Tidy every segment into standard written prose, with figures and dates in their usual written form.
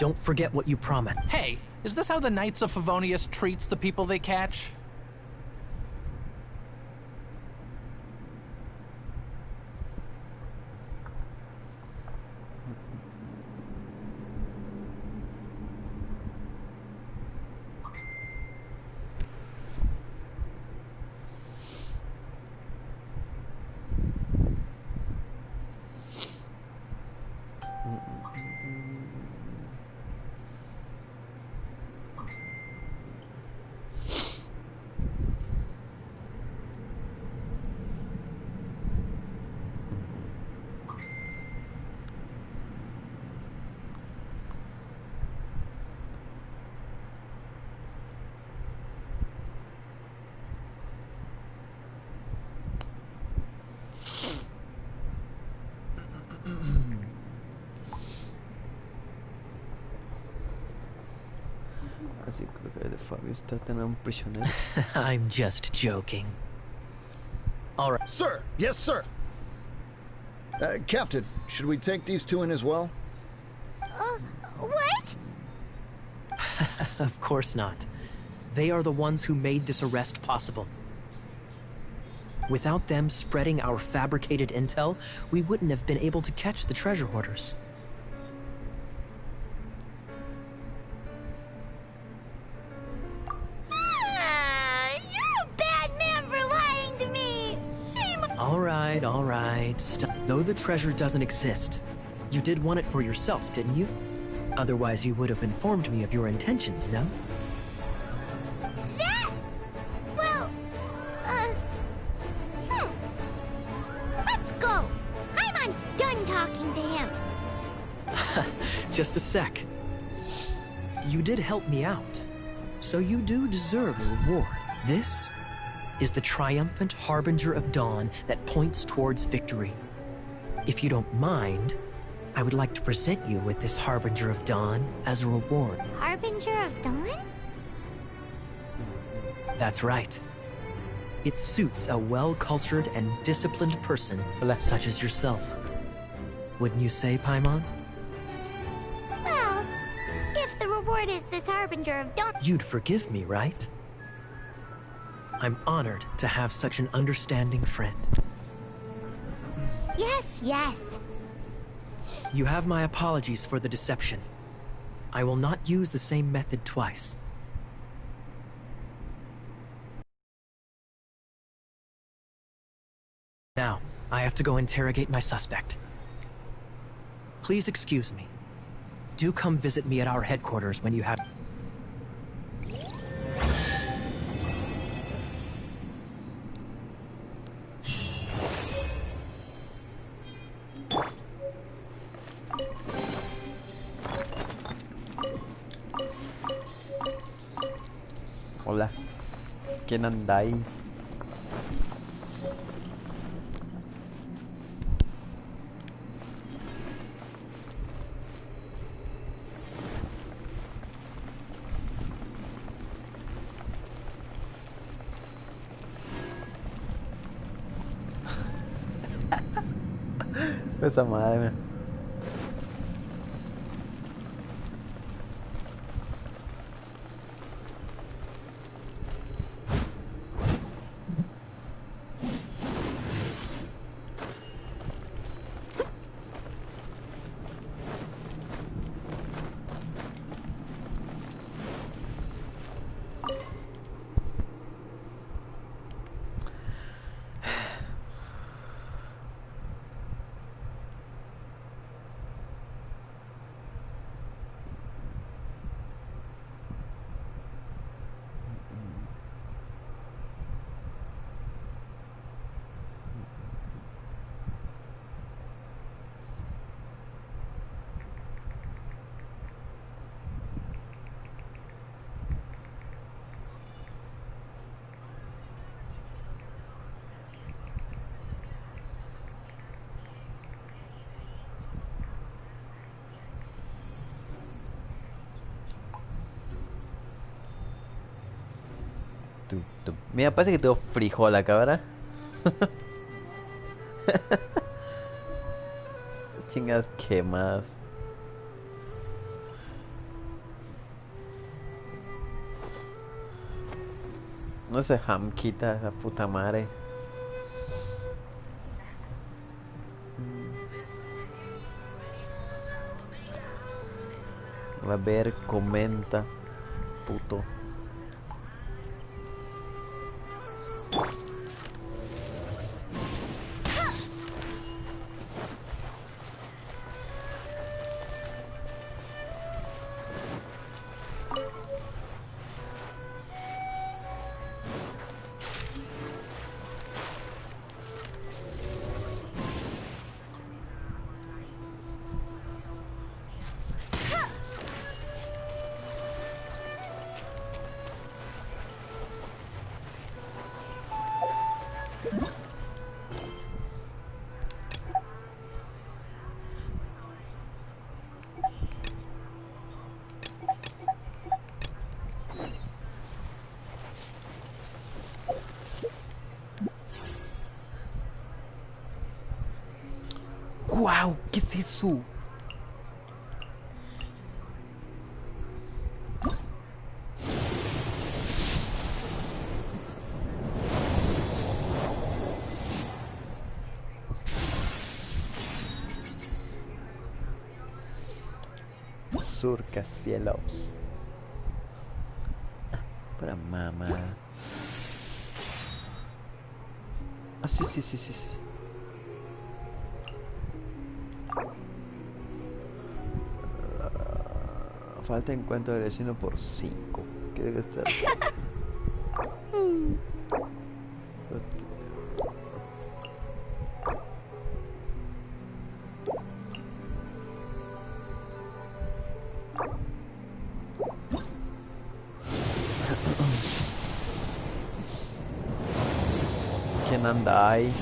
Don't forget what you promised. Hey, is this how the Knights of Favonius treats the people they catch? Así creo que de Fabio está teniendo un prisionero. I'm just joking. All right. Sir! Yes, sir! Captain, should we take these two in as well? What? Of course not. They are the ones who made this arrest possible. Without them spreading our fabricated intel, we wouldn't have been able to catch the treasure hoarders. You're a bad man for lying to me! Shame! All right. Stop. Though the treasure doesn't exist, you did want it for yourself, didn't you? Otherwise, you would have informed me of your intentions, no? That? Well, let's go! Paimon's done talking to him. Just a sec. You did help me out, so you do deserve a reward. This is the triumphant harbinger of dawn that points towards victory. If you don't mind, I would like to present you with this harbinger of dawn as a reward. Harbinger of Dawn? That's right. It suits a well-cultured and disciplined person such as yourself. Wouldn't you say, Paimon? Well, if the reward is this Harbinger of Dawn... You'd forgive me, right? I'm honored to have such an understanding friend. Yes. You have my apologies for the deception. I will not use the same method twice. Now, I have to go interrogate my suspect. Please excuse me. Do come visit me at our headquarters when you have... Hola. ¿Quién anda ahí? Esa madre, mira. Mira, parece que tengo frijol acá, ¿verdad? Chingas, ¿qué más? No sé, hamquita, esa puta madre. A ver, comenta, puto. ¡Guau! ¿Qué es eso? Surca cielos. Para mamá. Ah, sí, sí, sí, sí, sí. Falta encuentro de vecino por 5. ¿Qué debe estar? ¿Quién anda ahí?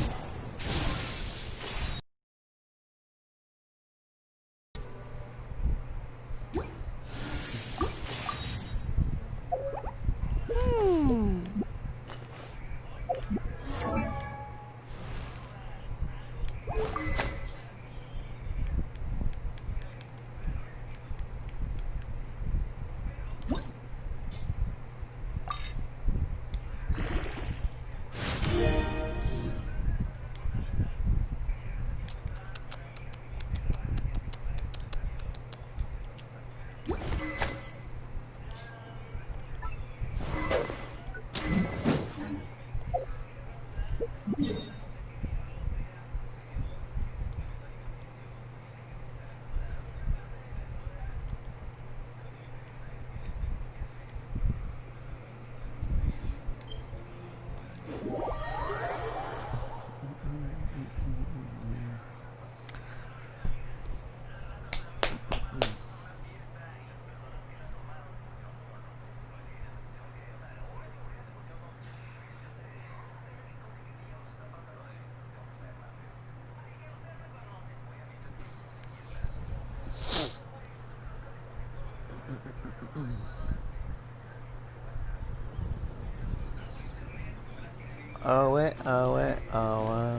Awe, awe, awe.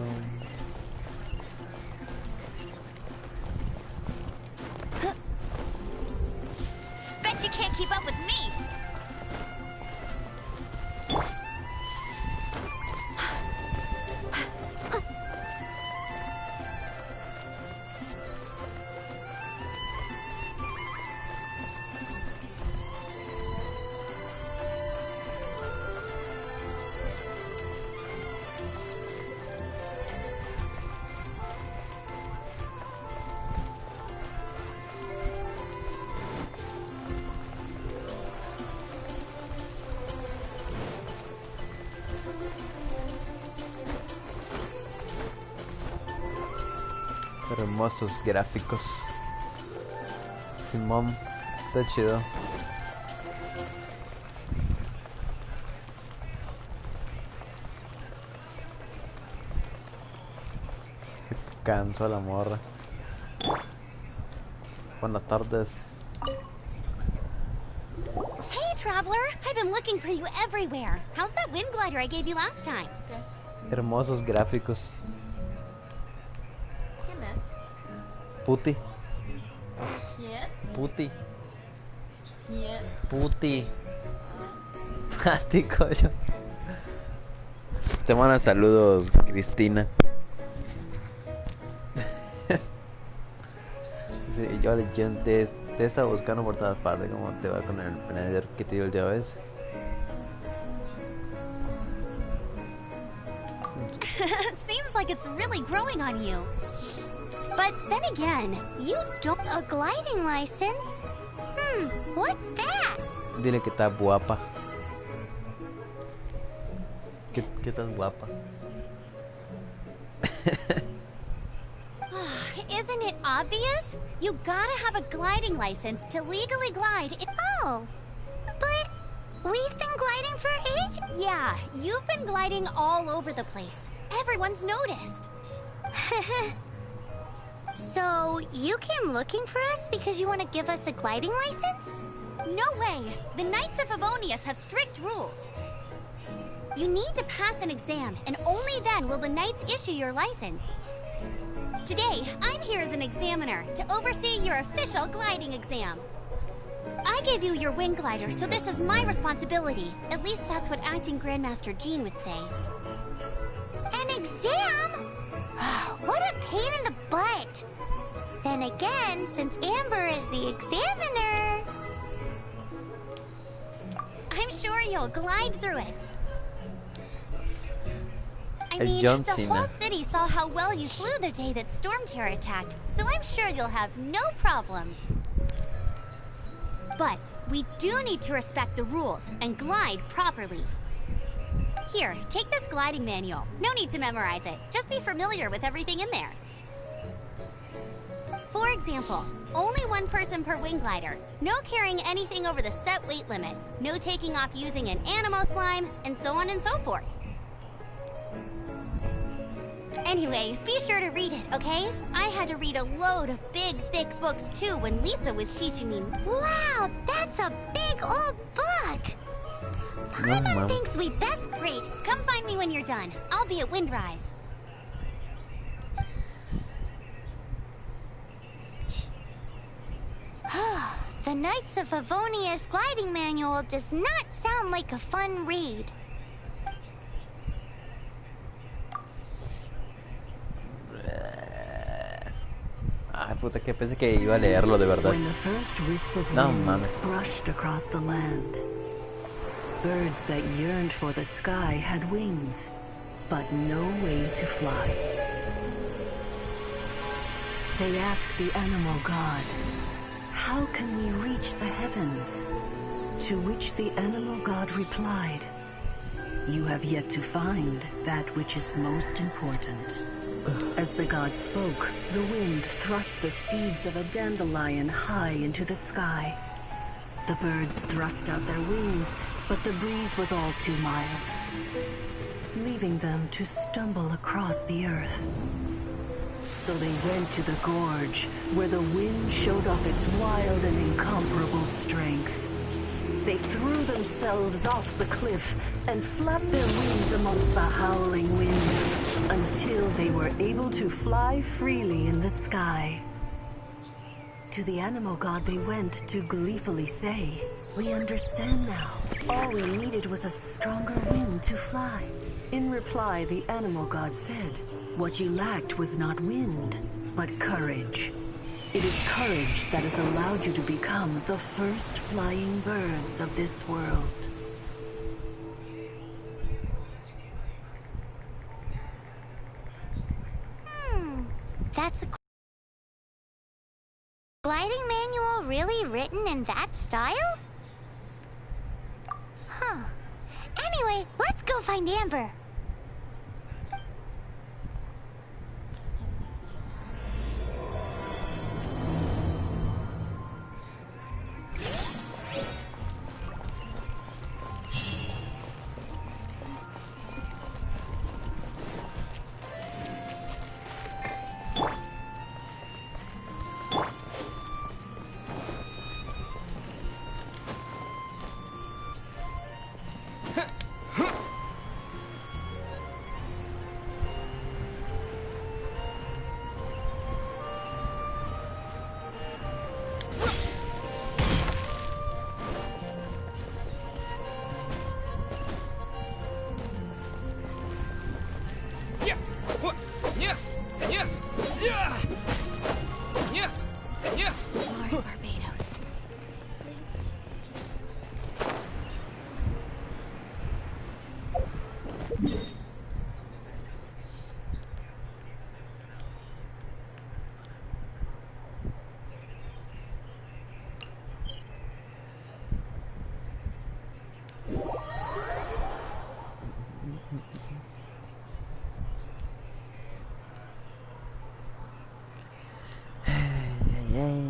Bet you can't keep up with me! Hermosos gráficos. Simón, está chido. Se cansó la morra. Buenas tardes. Hey, Traveler! I've been looking for you everywhere. How's that wind glider I gave you last time? Hermosos gráficos. ¿Quién es? Puti. ¿Quién? Puti. ¿Quién? Puti. Pati, coño. Te manda saludos, Cristina. Dice, yo te estaba buscando por todas partes. ¿Cómo te va con el emprendedor que te dio el llaves? Seems like it's really growing on you. But then again, you don't... A gliding license? What's that? Dile que está guapa. ¿Qué tan guapa? Isn't it obvious? You gotta have a gliding license to legally glide in... Oh, but we've been gliding for ages. Yeah, you've been gliding all over the place. Everyone's noticed. So, you came looking for us because you want to give us a gliding license? No way! The Knights of Favonius have strict rules. You need to pass an exam, and only then will the Knights issue your license. Today, I'm here as an examiner to oversee your official gliding exam. I gave you your wing glider, so this is my responsibility. At least that's what Acting Grandmaster Jean would say. An exam? What a pain in the butt! Then again, since Amber is the examiner... I'm sure you'll glide through it. I mean, the whole city saw how well you flew the day that Storm Terror attacked, so I'm sure you'll have no problems. But we do need to respect the rules and glide properly. Here, take this gliding manual. No need to memorize it. Just be familiar with everything in there. For example, only one person per wing glider. No carrying anything over the set weight limit. No taking off using an animo slime, and so on and so forth. Anyway, be sure to read it, okay? I had to read a load of big, thick books too when Lisa was teaching me. Wow, that's a big old book! Paimon thinks we best grade. Come find me when you're done. I'll be at Windrise. The Knights of Favonius gliding manual does not sound like a fun read. Ay, puta, que pensé que iba a leerlo de verdad. When the first wisp of wind brushed across the land, birds that yearned for the sky had wings, but no way to fly. They asked the animal god, "How can we reach the heavens?" To which the animal god replied, "You have yet to find that which is most important." As the god spoke, the wind thrust the seeds of a dandelion high into the sky. The birds thrust out their wings, but the breeze was all too mild, leaving them to stumble across the earth. So they went to the gorge, where the wind showed off its wild and incomparable strength. They threw themselves off the cliff and flapped their wings amongst the howling winds until they were able to fly freely in the sky. To the animal god they went to gleefully say, "We understand now. All we needed was a stronger wind to fly." In reply, the animal god said, "What you lacked was not wind, but courage. It is courage that has allowed you to become the first flying birds of this world." That's a gliding manual really written in that style? Huh. Anyway, let's go find Amber. Ay, ay.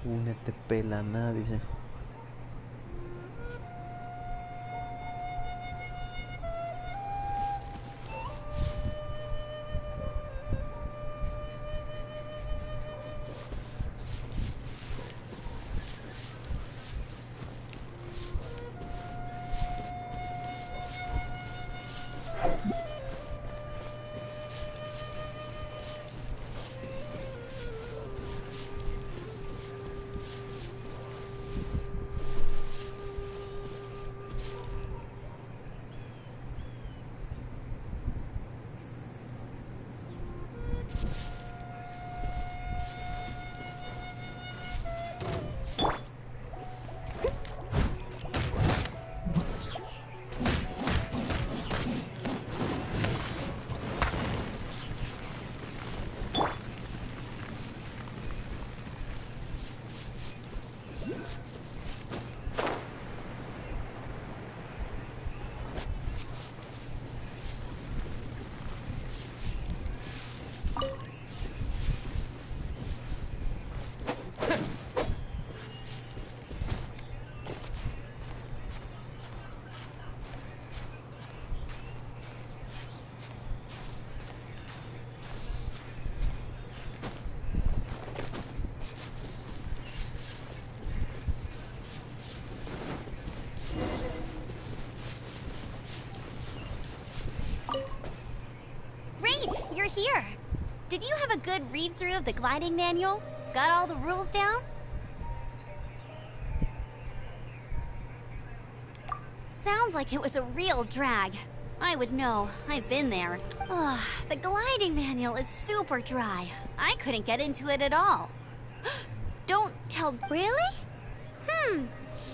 Únete, pelana, dice. You're here. Did you have a good read-through of the gliding manual? Got all the rules down? Sounds like it was a real drag. I would know. I've been there. Ugh, the gliding manual is super dry. I couldn't get into it at all. Don't tell... Really?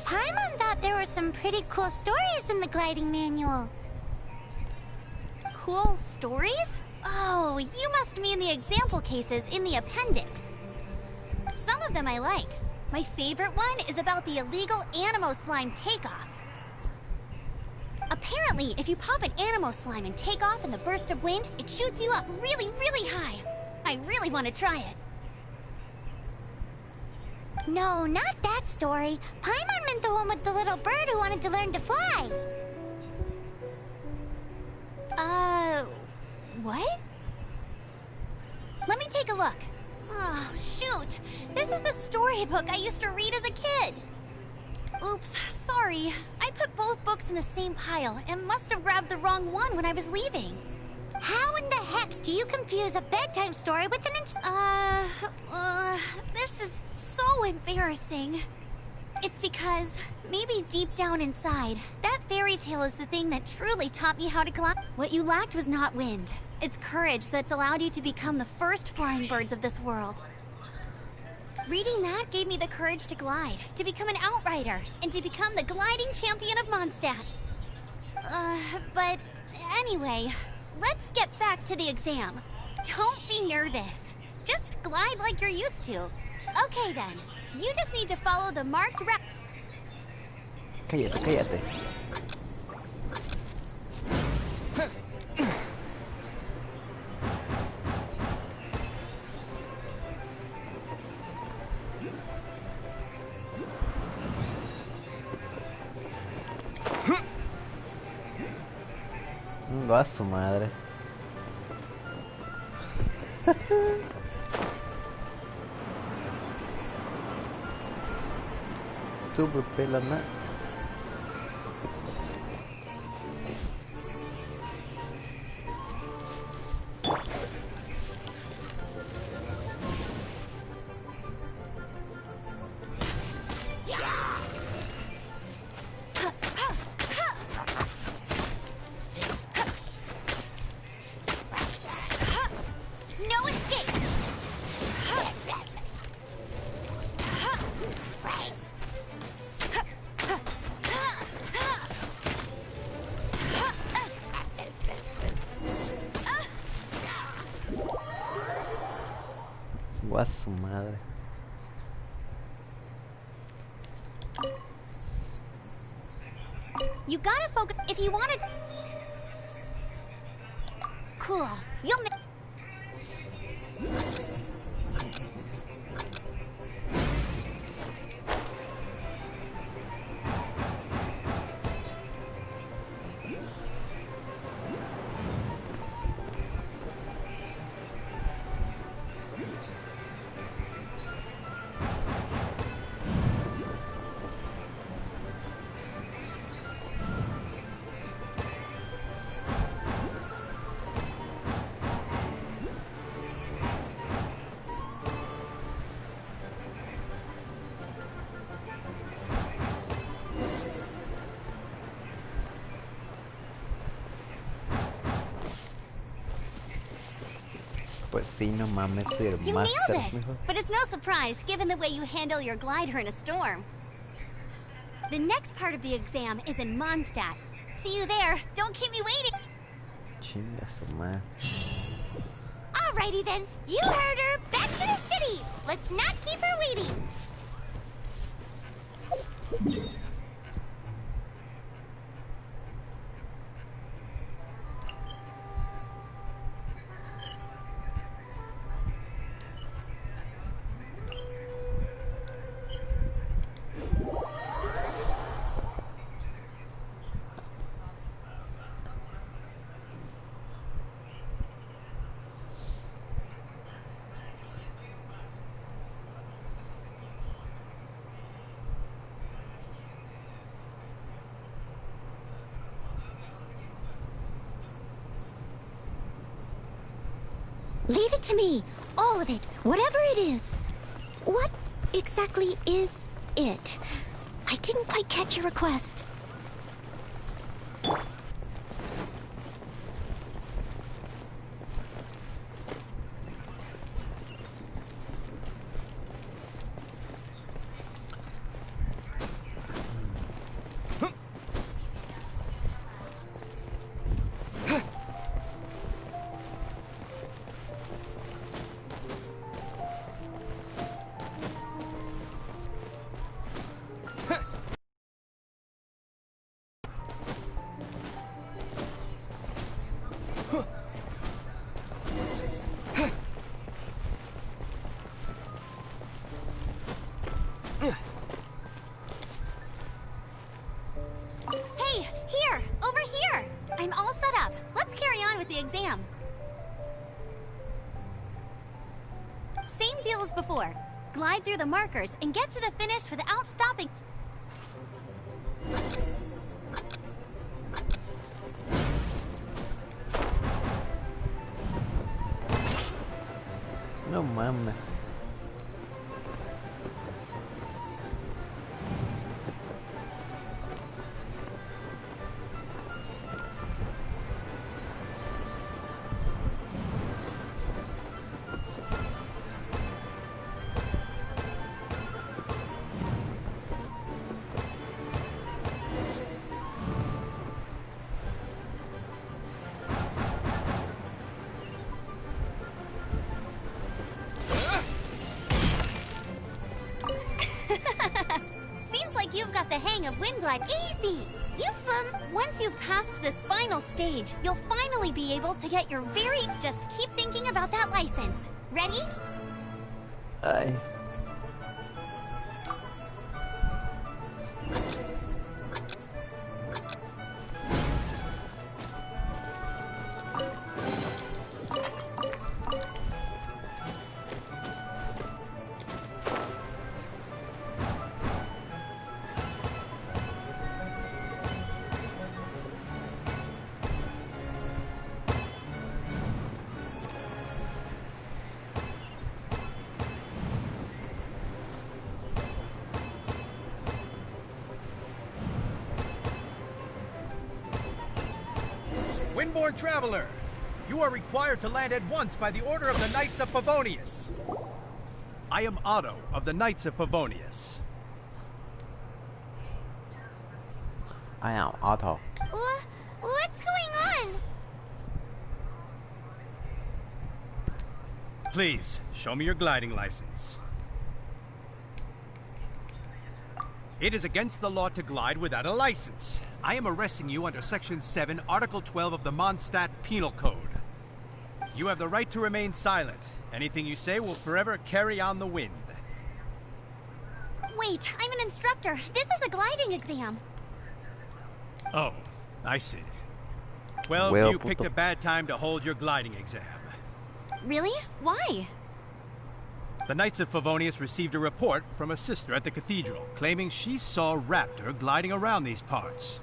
Paimon thought there were some pretty cool stories in the gliding manual. Cool stories? Oh, you must mean the example cases in the appendix. Some of them I like. My favorite one is about the illegal Animo slime takeoff. Apparently, if you pop an Animo slime and take off in the burst of wind, it shoots you up really, really high. I really want to try it. No, not that story. Paimon meant the one with the little bird who wanted to learn to fly. What? Let me take a look. Oh, shoot. This is the storybook I used to read as a kid. Oops, sorry. I put both books in the same pile and must have grabbed the wrong one when I was leaving. How in the heck do you confuse a bedtime story with an this is so embarrassing. It's because, maybe deep down inside, that fairy tale is the thing that truly taught me how to glide. What you lacked was not wind. It's courage that's allowed you to become the first flying birds of this world. Reading that gave me the courage to glide, to become an outrider, and to become the gliding champion of Mondstadt. But anyway, let's get back to the exam. Don't be nervous. Just glide like you're used to. Okay then, you just need to follow the marked route. Cállate, cállate. Va a su madre. Tú, pelana. No escape! a su madre. You gotta focus if you want to. Cool. You'll. Pues sí, no mames, soy el You máster, nailed it! mijo. But it's no surprise, given the way you handle your glider in a storm. The next part of the exam is in Mondstadt. See you there. Don't keep me waiting. Chinga su madre. Alrighty then. You heard her. Back to the city. Let's not keep her waiting. Leave it to me. All of it. Whatever it is. What exactly is it? I didn't quite catch your request. Hey, here! Over here! I'm all set up. Let's carry on with the exam. Same deal as before. Glide through the markers and get to the finish without stopping. No mames. Seems like you've got the hang of wind glide. Easy! Once you've passed this final stage, you'll finally be able to get your very... Just keep thinking about that license. Ready? Ay. Windborne Traveler, you are required to land at once by the order of the Knights of Favonius. I am Otto of the Knights of Favonius. I am Otto. What's going on? Please, show me your gliding license. It is against the law to glide without a license. I am arresting you under Section 7, Article 12 of the Mondstadt Penal Code. You have the right to remain silent. Anything you say will forever carry on the wind. Wait, I'm an instructor. This is a gliding exam. Oh, I see. Well, you picked a bad time to hold your gliding exam. Really? Why? The Knights of Favonius received a report from a sister at the cathedral, claiming she saw Raptor gliding around these parts.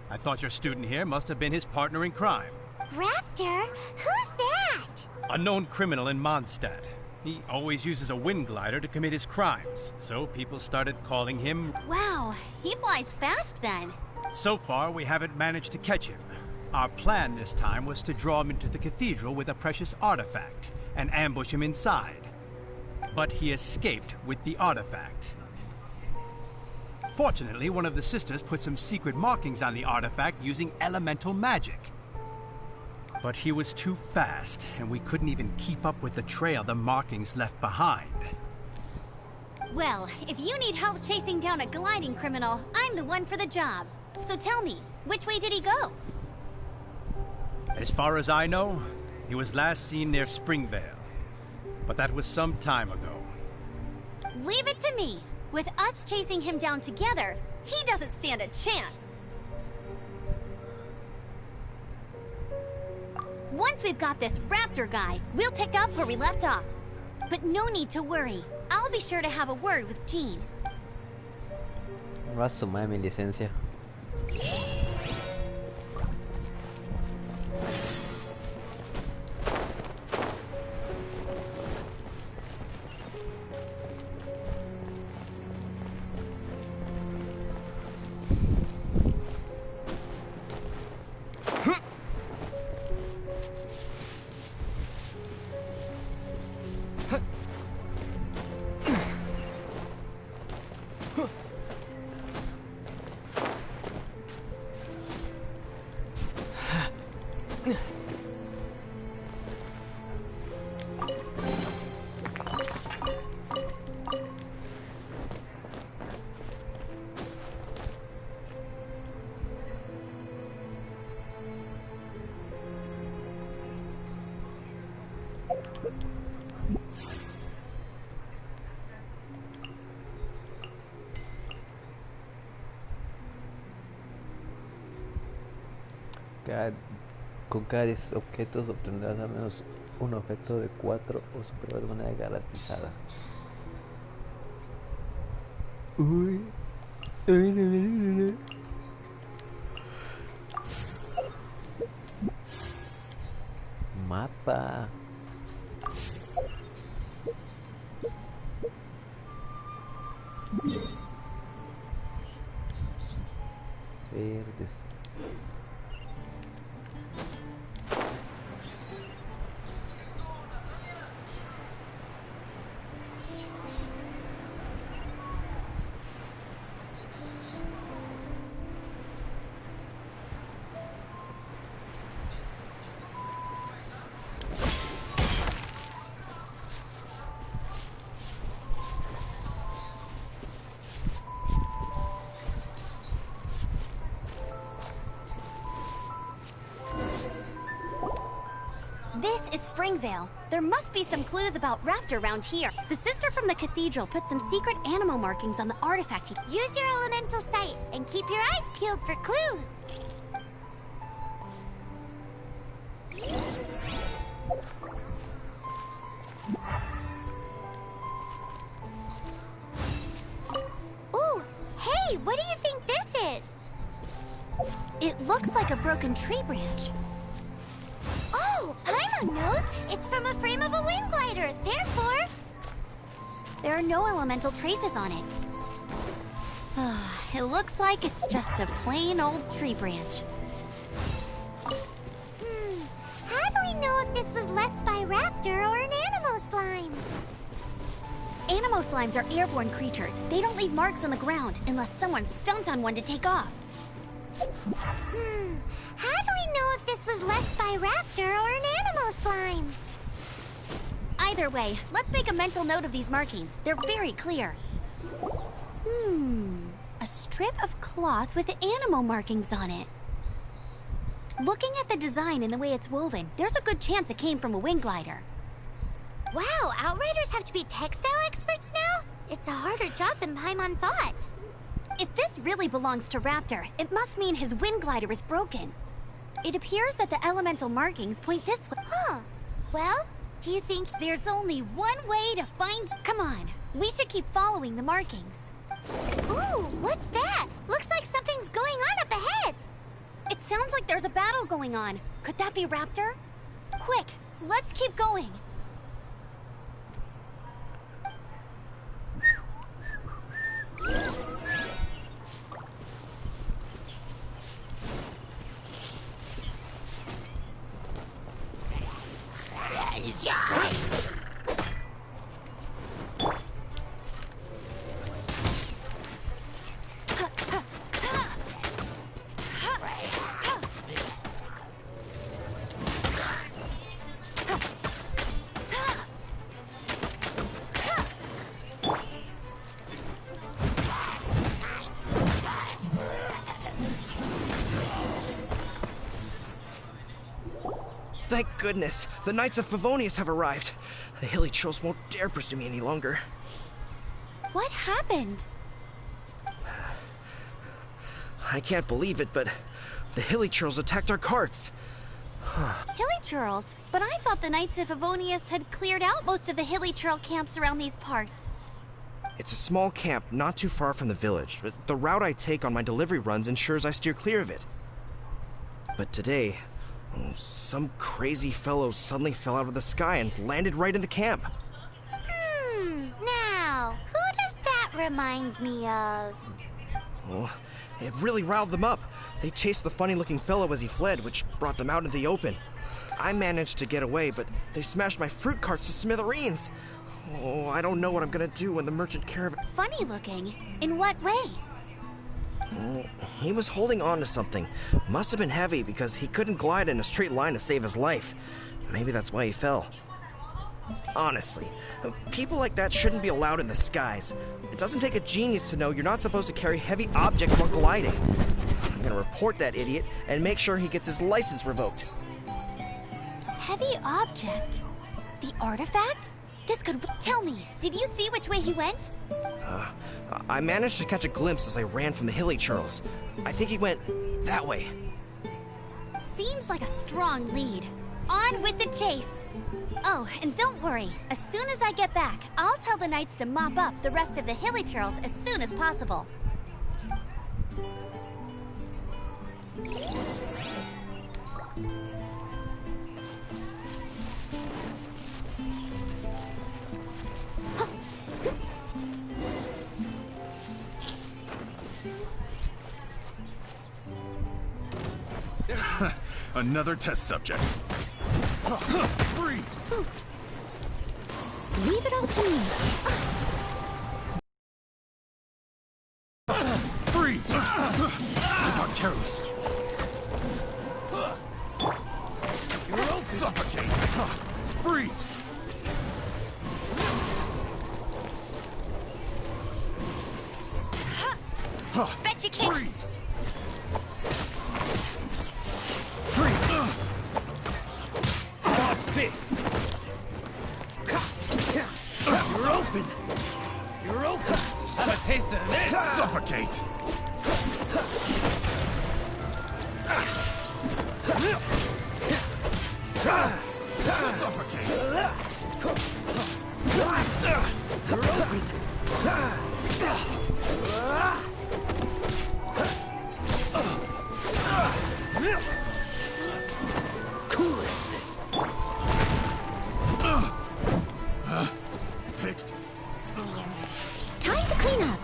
I thought your student here must have been his partner in crime. Raptor? Who's that? A known criminal in Mondstadt. He always uses a wind glider to commit his crimes, so people started calling him... Wow, he flies fast then. So far, we haven't managed to catch him. Our plan this time was to draw him into the cathedral with a precious artifact and ambush him inside. But he escaped with the artifact. Fortunately, one of the sisters put some secret markings on the artifact using elemental magic. But he was too fast, and we couldn't even keep up with the trail the markings left behind. Well, if you need help chasing down a gliding criminal, I'm the one for the job. So tell me, which way did he go? As far as I know, he was last seen near Springvale. But that was some time ago. Leave it to me. With us chasing him down together, he doesn't stand a chance. Once we've got this Raptor guy, we'll pick up where we left off. But no need to worry. I'll be sure to have a word with Jean. Va a sumar mi licencia. Con cada 10 objetos obtendrás al menos un objeto de 4 o superior de manera garantizada. Uy. Mapa. Verdes. This is Springvale. There must be some clues about Raptor around here. The sister from the cathedral put some secret animal markings on the artifact. Use your elemental sight and keep your eyes peeled for clues. Ooh, hey, what do you think this is? It looks like a broken tree branch. Oh, Paimon knows. It's from a frame of a wind glider. Therefore, there are no elemental traces on it. It looks like it's just a plain old tree branch. How do we know if this was left by Raptor or an animal slime? Animo slimes are airborne creatures. They don't leave marks on the ground unless someone stomped on one to take off. How do we know if this was left by Raptor or an animal slime? Either either way, let's make a mental note of these markings. They're very clear. A strip of cloth with animal markings on it. Looking at the design and the way it's woven, there's a good chance it came from a wing glider. Wow, Outriders have to be textile experts now? It's a harder job than Paimon thought. If this really belongs to Raptor, it must mean his wing glider is broken. It appears that the elemental markings point this way. Huh. Well, do you think... There's only one way to find... Come on, we should keep following the markings. Ooh, what's that? Looks like something's going on up ahead. It sounds like there's a battle going on. Could that be Raptor? Quick, let's keep going. Thank goodness, the Knights of Favonius have arrived. The hilly trolls won't dare pursue me any longer. What happened? I can't believe it, but the hilly trolls attacked our carts. Hilly churls? But I thought the Knights of Favonius had cleared out most of the hilly churl camps around these parts. It's a small camp not too far from the village, but the route I take on my delivery runs ensures I steer clear of it. But today, some crazy fellow suddenly fell out of the sky and landed right in the camp. Now, who does that remind me of? Well, it really riled them up. They chased the funny-looking fellow as he fled, which brought them out into the open. I managed to get away, but they smashed my fruit carts to smithereens. Oh, I don't know what I'm gonna do when the merchant caravan... Funny looking? In what way? He was holding on to something. Must have been heavy because he couldn't glide in a straight line to save his life. Maybe that's why he fell. Honestly, people like that shouldn't be allowed in the skies. It doesn't take a genius to know you're not supposed to carry heavy objects while gliding. I'm gonna report that idiot and make sure he gets his license revoked. Heavy object? The artifact? This could... Tell me, did you see which way he went? I managed to catch a glimpse as I ran from the hilly churls. I think he went that way. Seems like a strong lead. On with the chase. Oh, and don't worry. As soon as I get back, I'll tell the knights to mop up the rest of the hilly churls as soon as possible. Another test subject. Freeze! Leave it all to me. Freeze! Careless. Suffocate! Freeze! Bet you can't. Freeze! Watch this! You're open! You're open! Have a taste of this! Suffocate! Suffocate! You're open! Cool it! Picked. Time to clean up.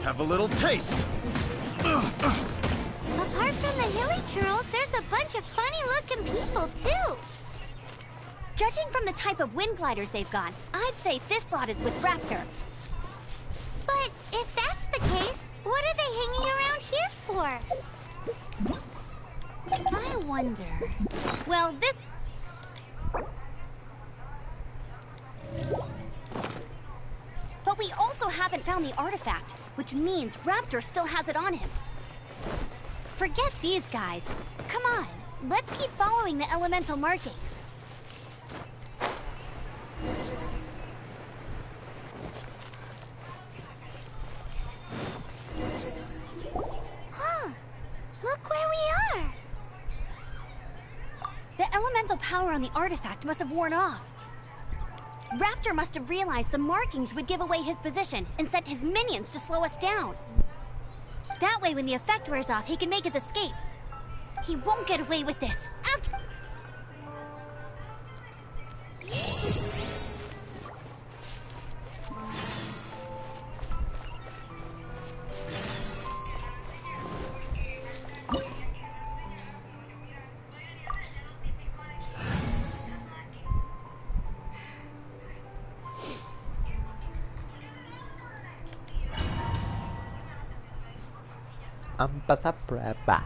Have a little taste! Apart from the hilly churls, there's a bunch of funny-looking people, too. Judging from the type of wind gliders they've got, I'd say this lot is with Raptor. But if that's the case, what are they hanging around here for? wonder... Well, this... But we also haven't found the artifact, which means Raptor still has it on him. Forget these guys. Come on, let's keep following the elemental markings. Huh, look where we are. The elemental power on the artifact must have worn off. Raptor must have realized the markings would give away his position and sent his minions to slow us down. That way, when the effect wears off, he can make his escape. He won't get away with this. After... Han pasado prueba.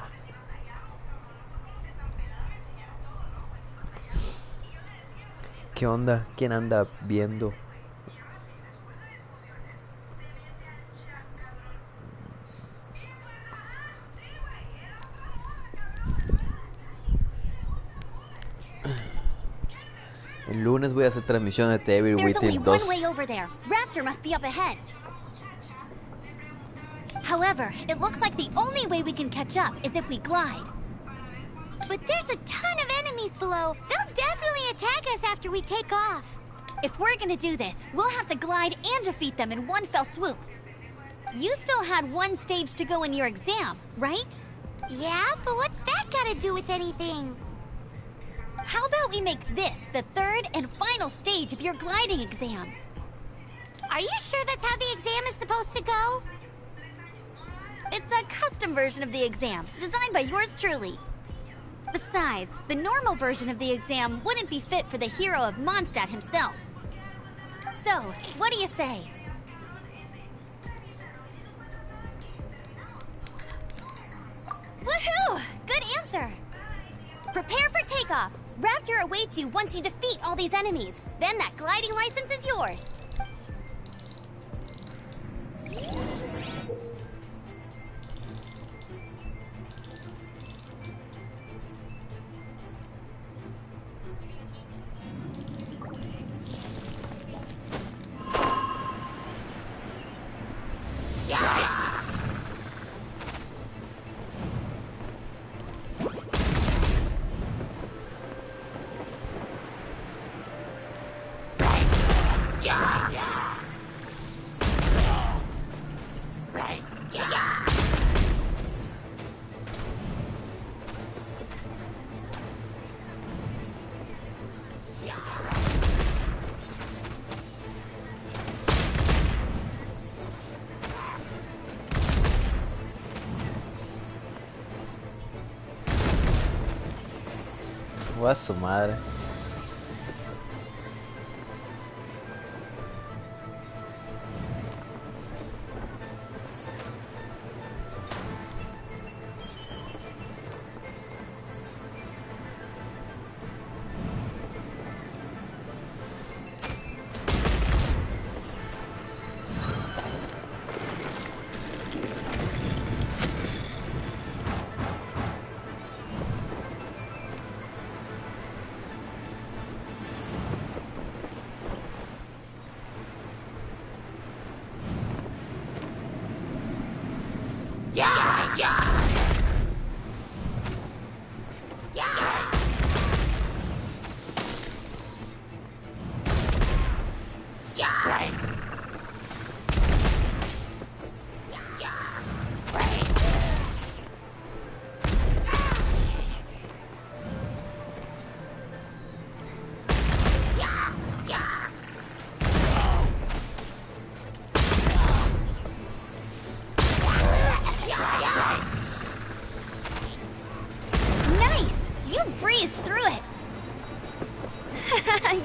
¿Qué onda? ¿Quién anda viendo? El lunes voy a hacer transmisión de The Evil There's only Within 2. one way over there. Raptor must be up ahead. However, it looks like the only way we can catch up is if we glide. But there's a ton of enemies below. They'll definitely attack us after we take off. If we're gonna do this, we'll have to glide and defeat them in one fell swoop. You still had one stage to go in your exam, right? Yeah, but what's that gotta do with anything? How about we make this the third and final stage of your gliding exam? Are you sure that's how the exam is supposed to go? It's a custom version of the exam, designed by yours truly. Besides, the normal version of the exam wouldn't be fit for the hero of Mondstadt himself. So, what do you say? Woohoo! Good answer! Prepare for takeoff. Raptor awaits you once you defeat all these enemies. Then that gliding license is yours. A su madre.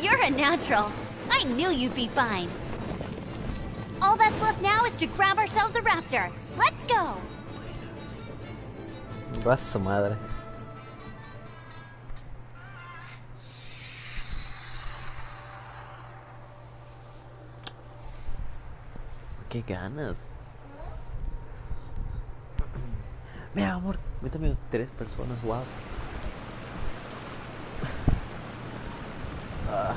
You're a natural. I knew you'd be fine. All that's left now is to grab ourselves a raptor. Let's go! A su madre. Qué ganas. Mira, amor, métame 3 personas, wow. Ah.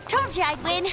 Told you I'd win.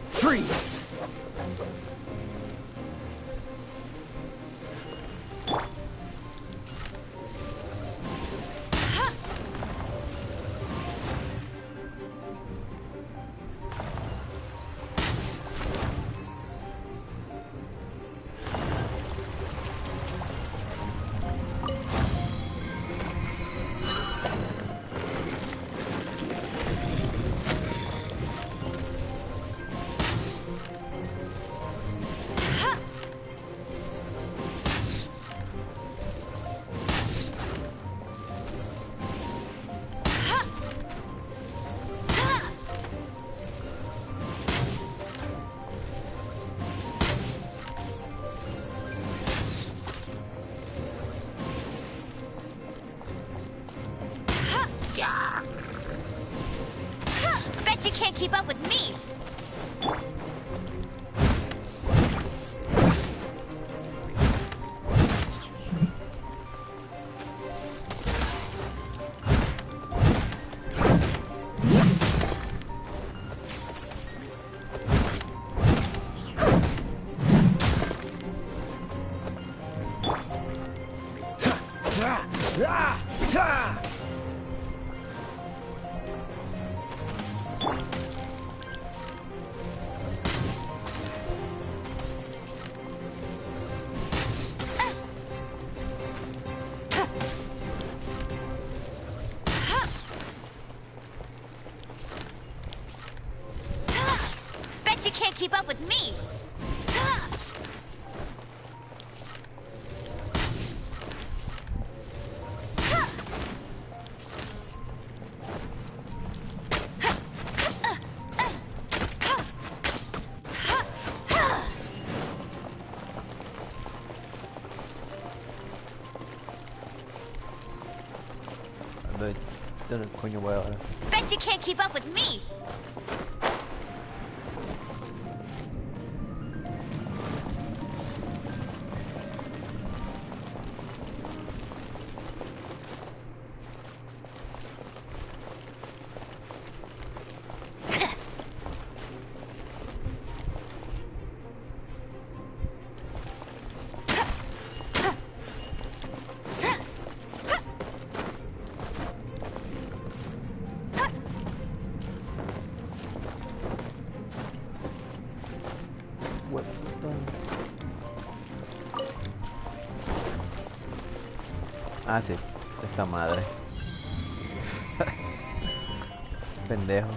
Freeze! Bet you can't keep up with me. Bet you can't keep up with me. ¿Dónde coño voy ahora? Bet you can't keep up with me. Ah, sí, esta madre. Pendejo.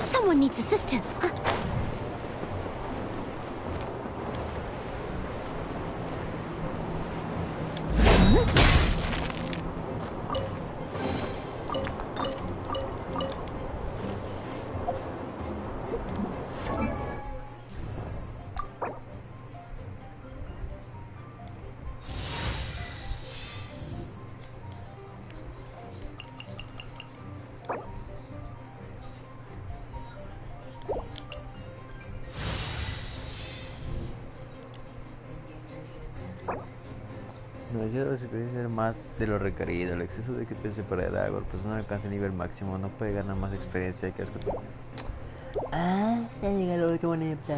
Someone needs assistance. No deseo ser más de lo requerido. El exceso de que te separa del agua. Pues no alcanza el nivel máximo. No puede ganar más experiencia que asco. Ah, ya llega lo que bonita.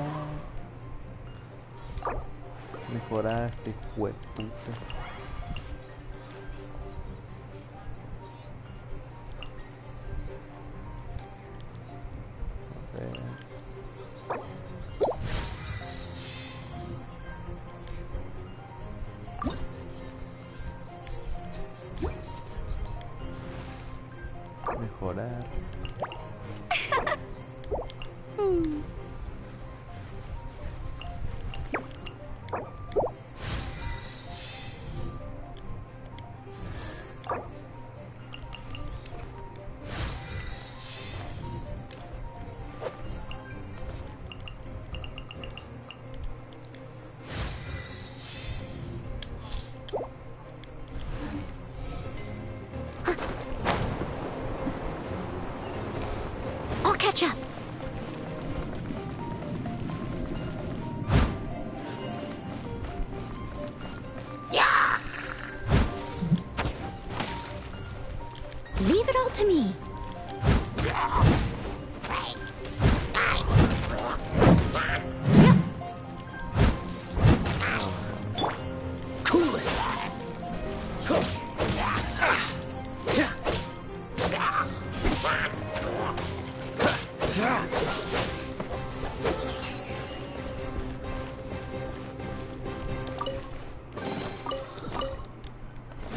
Mejoraste, jueputa. Mejorar. I'll catch up. Yeah! Leave it all to me. Cool it.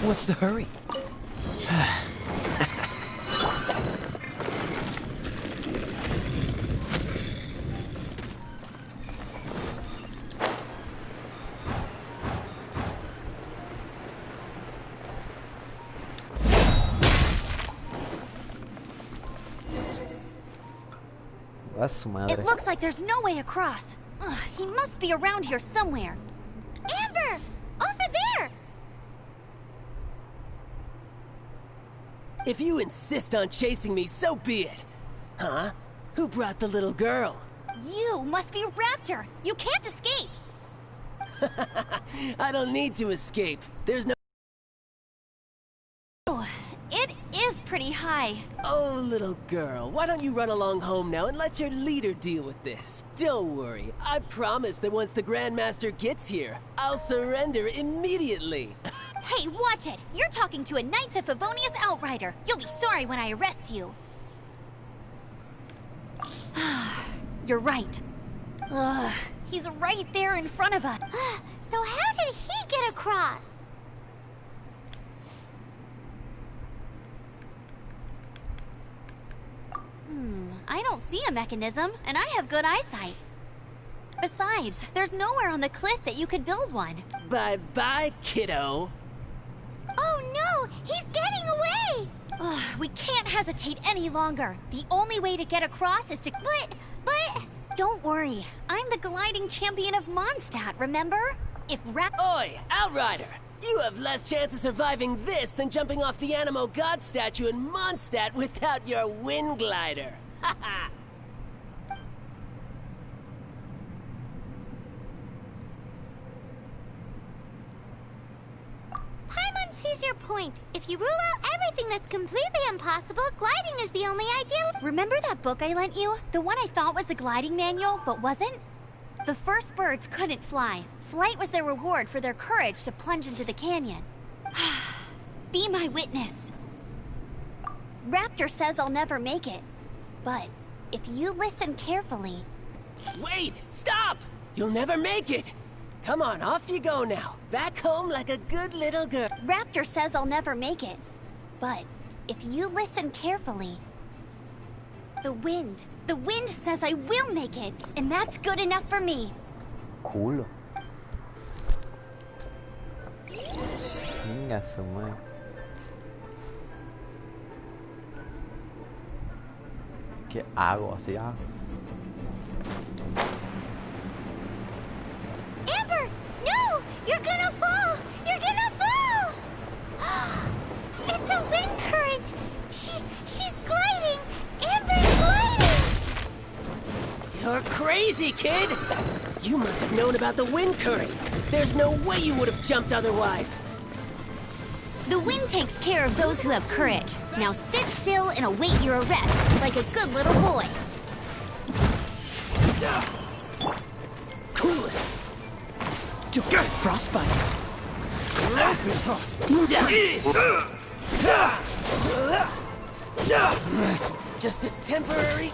What's the hurry? A su madre. It looks like there's no way across. Ugh, he must be around here somewhere. Amber! Over there! If you insist on chasing me, so be it. Huh? Who brought the little girl? You must be Raptor. You can't escape. I don't need to escape. There's no... Oh, it is pretty high. Oh, little girl, why don't you run along home now and let your leader deal with this? Don't worry, I promise that once the Grandmaster gets here, I'll surrender immediately. Hey, watch it. You're talking to a Knights of Favonius outrider. You'll be sorry when I arrest you. You're right. Ugh, he's right there in front of us. So how did he get across? I don't see a mechanism, and I have good eyesight. Besides, there's nowhere on the cliff that you could build one. Bye-bye, kiddo. Oh no! He's getting away! Ugh, we can't hesitate any longer. The only way to get across is to... But... Don't worry. I'm the gliding champion of Mondstadt, remember? If Oi, Outrider! You have less chance of surviving this than jumping off the Animo God statue in Mondstadt without your wind glider. Haha! Paimon sees your point. If you rule out everything that's completely impossible, gliding is the only ideal. Remember that book I lent you? The one I thought was the gliding manual, but wasn't? The first birds couldn't fly. Flight was their reward for their courage to plunge into the canyon. Be my witness. Raptor says I'll never make it. But if you listen carefully... Wait! Stop! You'll never make it! Come on, off you go now. Back home like a good little girl. Raptor says I'll never make it. But if you listen carefully, The wind. The wind says I will make it, and that's good enough for me. Culo. Venga, su madre. ¿Qué hago? Así, ah. Amber! No! You're gonna fall! You're gonna fall! It's a wind current! She's gliding! Amber's gliding! You're crazy, kid! You must have known about the wind current. There's no way you would have jumped otherwise. The wind takes care of those who have courage. Now sit still and await your arrest, like a good little boy. Cool it. To get frostbite. Just a temporary.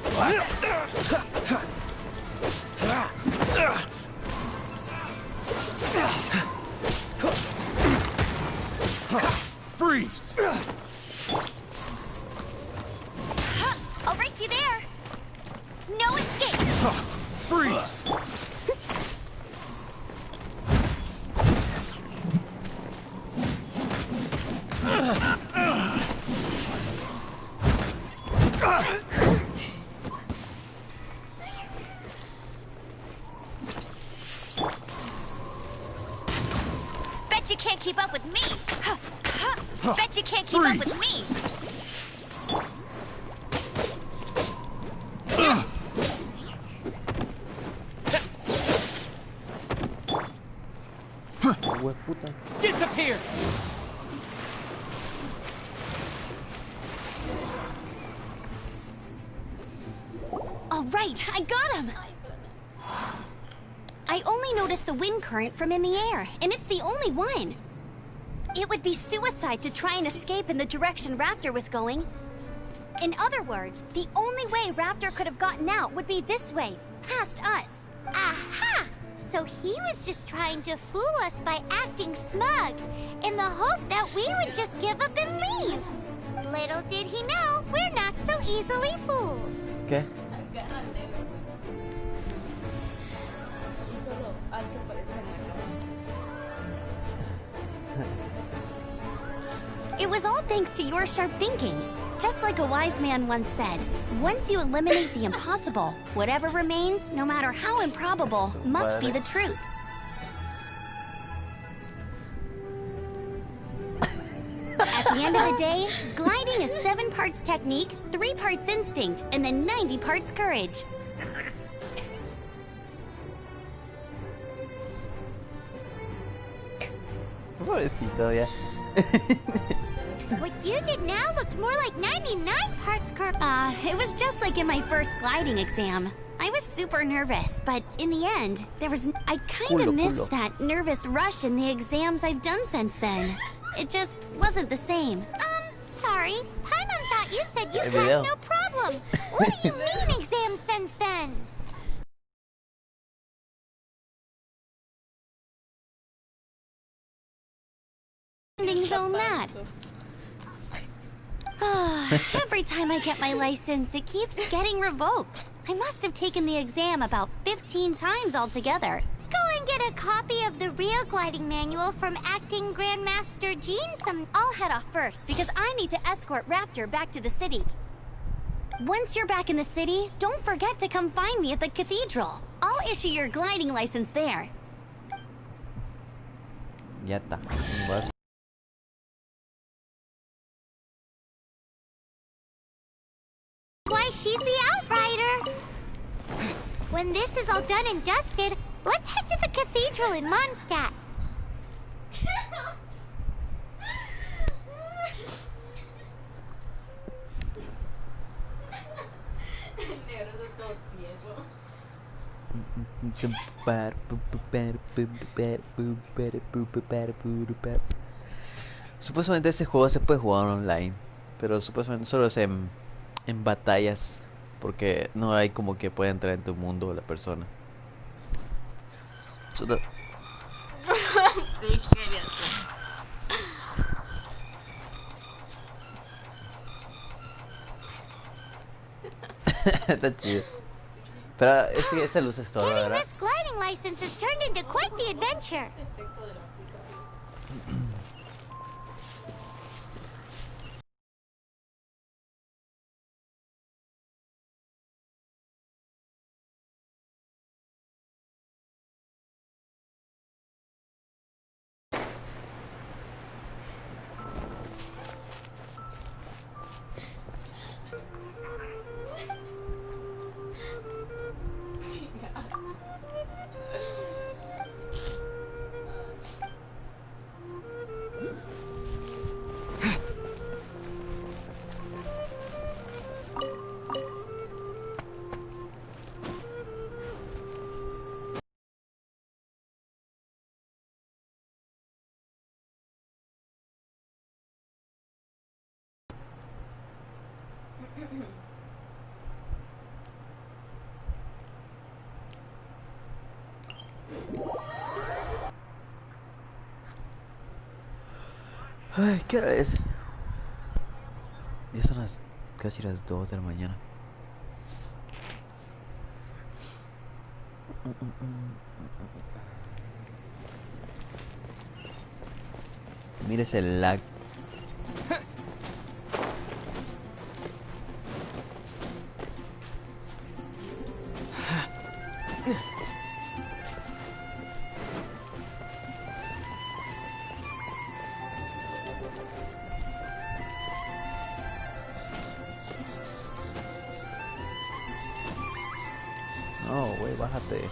Freeze! I'll race you there. No escape. Freeze! Bet you can't keep up with me. Bet you can't keep up with me. Hueputa. Disappear! All right, I got him. I only noticed the wind current from in the air, and it's the only one. It would be suicide to try and escape in the direction Raptor was going. In other words, the only way Raptor could have gotten out would be this way, past us. Aha! So he was just trying to fool us by acting smug, in the hope that we would just give up and leave. Little did he know, we're not so easily fooled. ¿Qué? It was all thanks to your sharp thinking. Just like a wise man once said, once you eliminate the impossible, whatever remains, no matter how improbable, must be the truth. At the end of the day, gliding is 7 parts technique, 3 parts instinct, and then 90 parts courage. Pobrecito, ya. What you did now looked more like 99 parts courage. It was just like in my first gliding exam. I was super nervous, but in the end, I kinda missed that nervous rush in the exams I've done since then. It just wasn't the same. Sorry. Paimon thought you said you passed no problem. What do you mean exam since then? Endings on that. Every time I get my license, it keeps getting revoked. I must have taken the exam about 15 times altogether. Let's go and get a copy of the real gliding manual from Acting Grandmaster Jean I'll head off first, because I need to escort Raptor back to the city. Once you're back in the city, don't forget to come find me at the cathedral. I'll issue your gliding license there. Ya está. Why, she's the Outrider. When this is all done and dusted, let's head to the cathedral in Mondstadt. Supuestamente este juego se puede jugar online, pero supuestamente solo es en batallas, porque no hay como que pueda entrar en tu mundo la persona. Solo... Sí, quería hacer. Está chido. Pero es que esa luz es todo, Getting ¿verdad? this gliding license has turned into quite the adventure. Ay, ¿qué hora es? Ya son casi las 2 de la mañana. Mira ese lag. No, güey, bájate.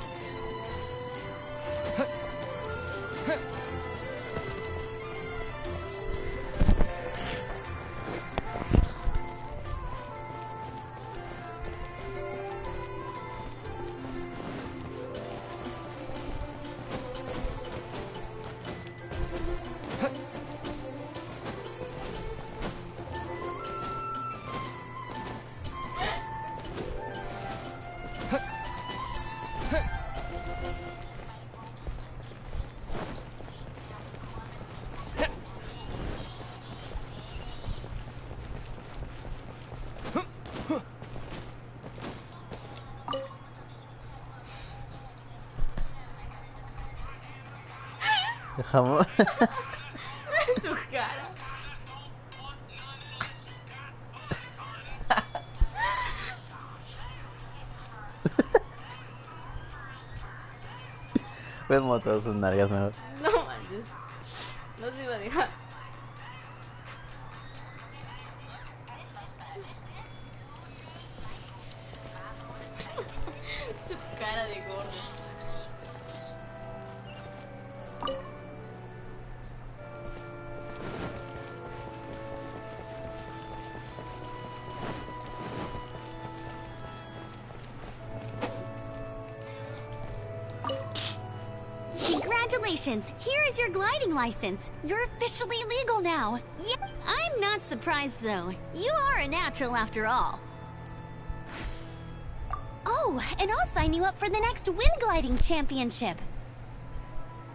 Dejamos. Tu cara. Vemos todas sus nalgas mejor. No manches. No se iba a dejar. Su cara de gordo. Congratulations! Here is your gliding license. You're officially legal now. Yeah, I'm not surprised though. You are a natural after all. Oh, and I'll sign you up for the next wind gliding championship.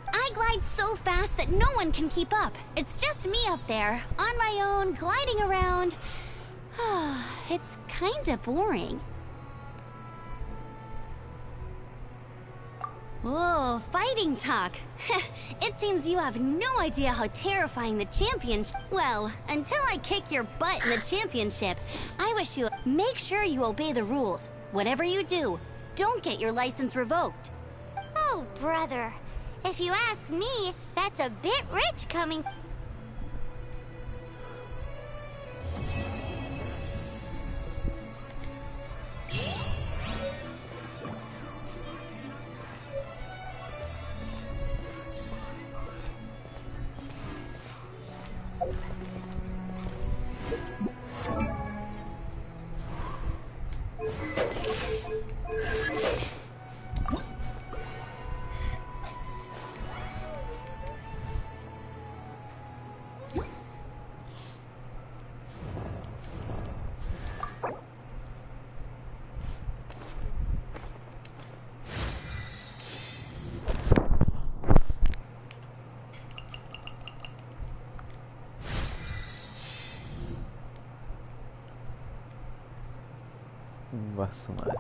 I glide so fast that no one can keep up. It's just me up there, on my own, gliding around. It's kinda boring. Whoa, fighting talk. It seems you have no idea how terrifying the championship. Well, until I kick your butt in the championship, I wish you make sure you obey the rules. Whatever you do, don't get your license revoked. Oh, brother. If you ask me, that's a bit rich coming. a su madre.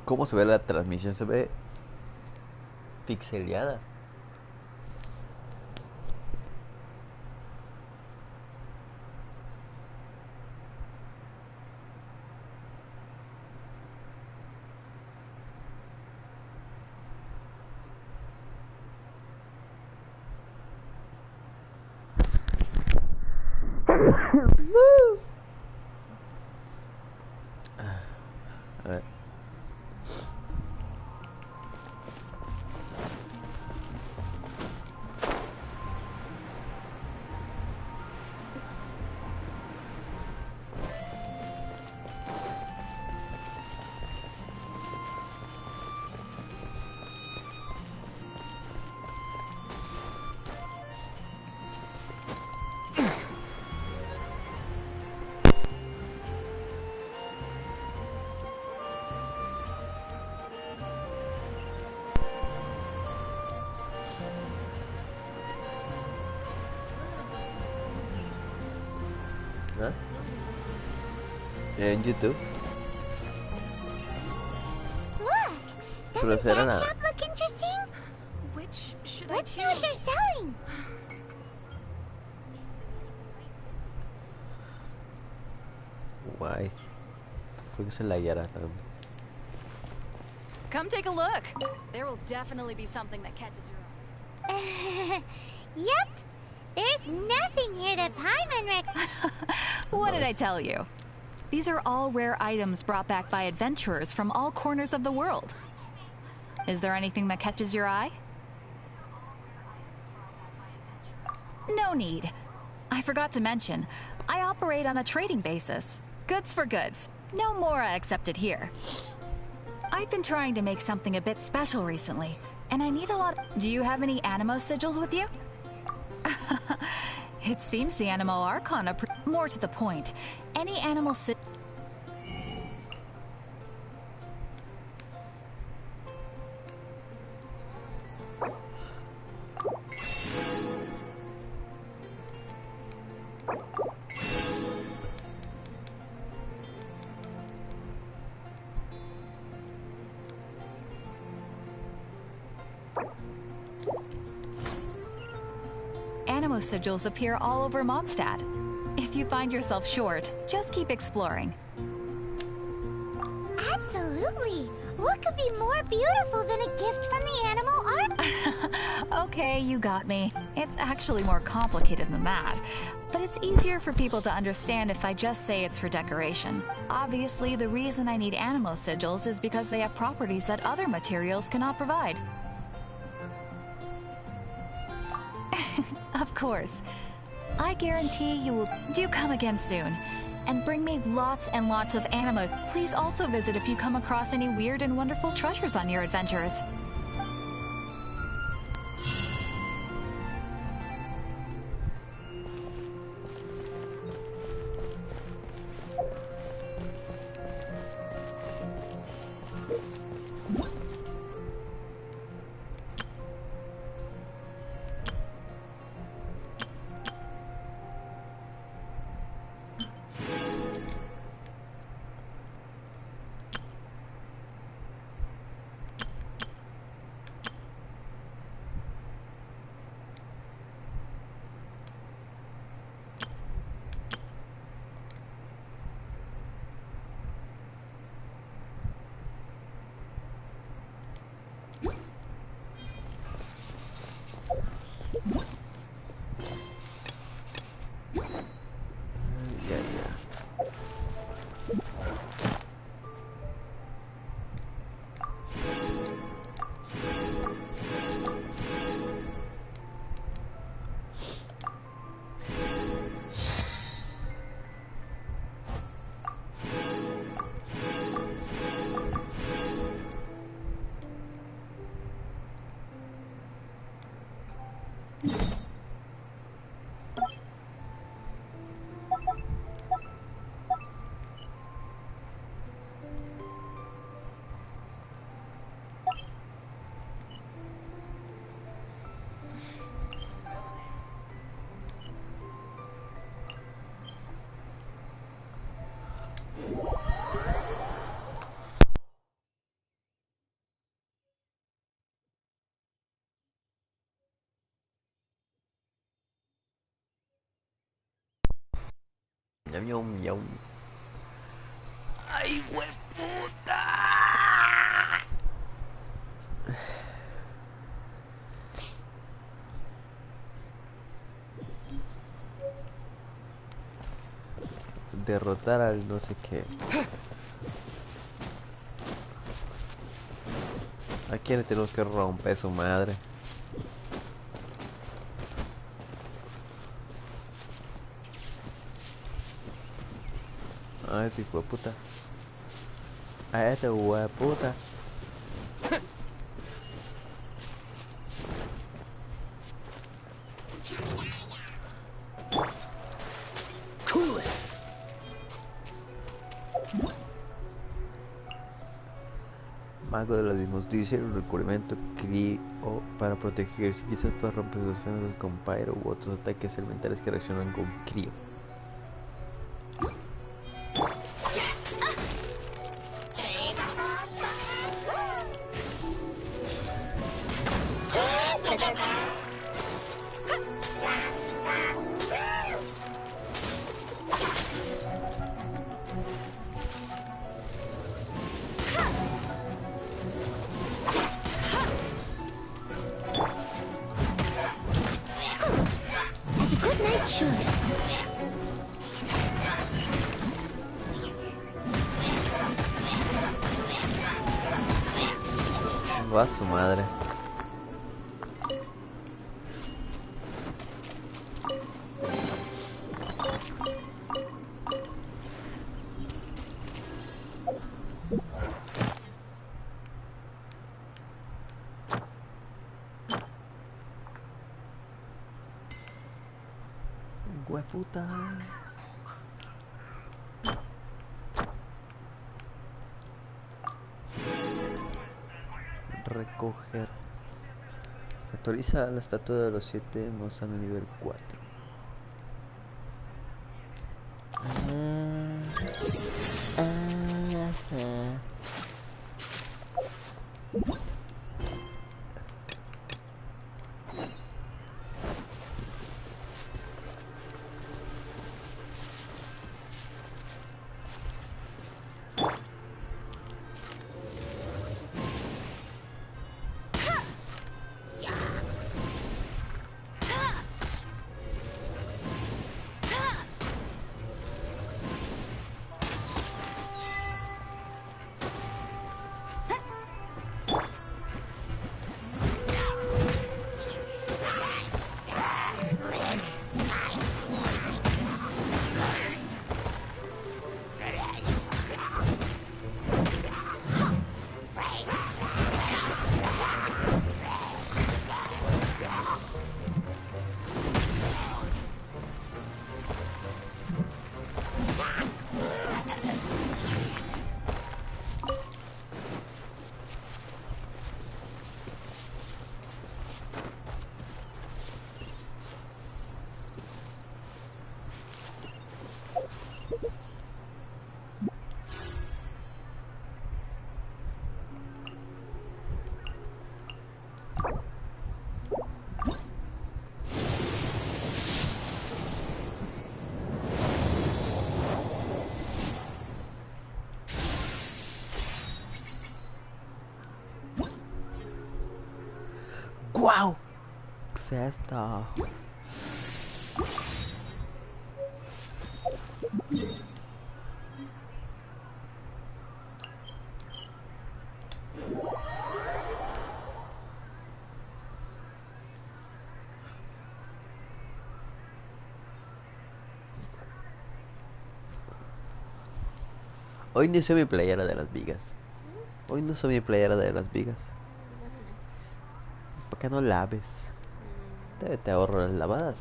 ¿Cómo se ve la transmisión? Se ve pixeleada. A ver. ¿Ah? En YouTube. Look! Pero Doesn't será that nada. shop look interesting? Which should Let's I see what choose? they're selling. Guay. Creo que se la guiará tanto. Come take a look. There will definitely be something that catches your eye. Yep. There's nothing here that Paimon What did I tell you? These are all rare items brought back by adventurers from all corners of the world. Is there anything that catches your eye? No need. I forgot to mention, I operate on a trading basis. Goods for goods. No Mora accepted here. I've been trying to make something a bit special recently, and I need a lot. Do you have any Animo sigils with you? It seems the Animo Archon are more to the point. Any animal Animo sigils appear all over Mondstadt. If you find yourself short, just keep exploring. Absolutely. What could be more beautiful than a gift from the animal art? Okay, you got me. It's actually more complicated than that. But it's easier for people to understand if I just say it's for decoration. Obviously, the reason I need Animo sigils is because they have properties that other materials cannot provide. Of course. I guarantee you will do come again soon. And bring me lots and lots of animo. Please also visit if you come across any weird and wonderful treasures on your adventures. Ñam, ñam, ñam. ¡Ay, hueputa! Derrotar al no sé qué. ¿A quién le tenemos que romper su madre? A este hijo de puta. A este hijo de puta. Mago de la injusticia, un recubrimiento crío para protegerse, quizás para romper sus defensas con pyro u otros ataques elementales que reaccionan con crío. Va su madre. Hueputa. Recoger. Actualiza la estatua de los 7 mostrando nivel 4. ¡Guau! ¿Qué es esto? Hoy no soy mi playera de las vigas. Hoy no soy mi playera de las vigas. ¿Por qué no laves? Te ahorro las lavadas.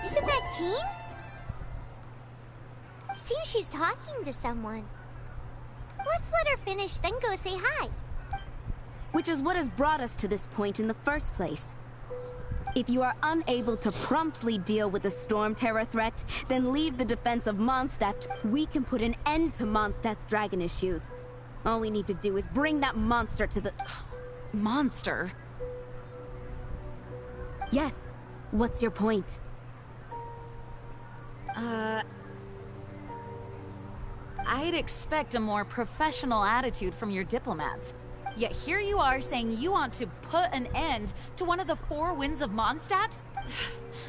Isn't that Jean? Seems she's talking to someone. Let's let her finish, then go say hi. Which is what has brought us to this point in the first place. If you are unable to promptly deal with the Storm Terror threat, then leave the defense of Mondstadt. We can put an end to Mondstadt's dragon issues. All we need to do is bring that monster to the... Monster? Yes. What's your point? I'd expect a more professional attitude from your diplomats. Yet here you are saying you want to put an end to one of the four winds of Mondstadt?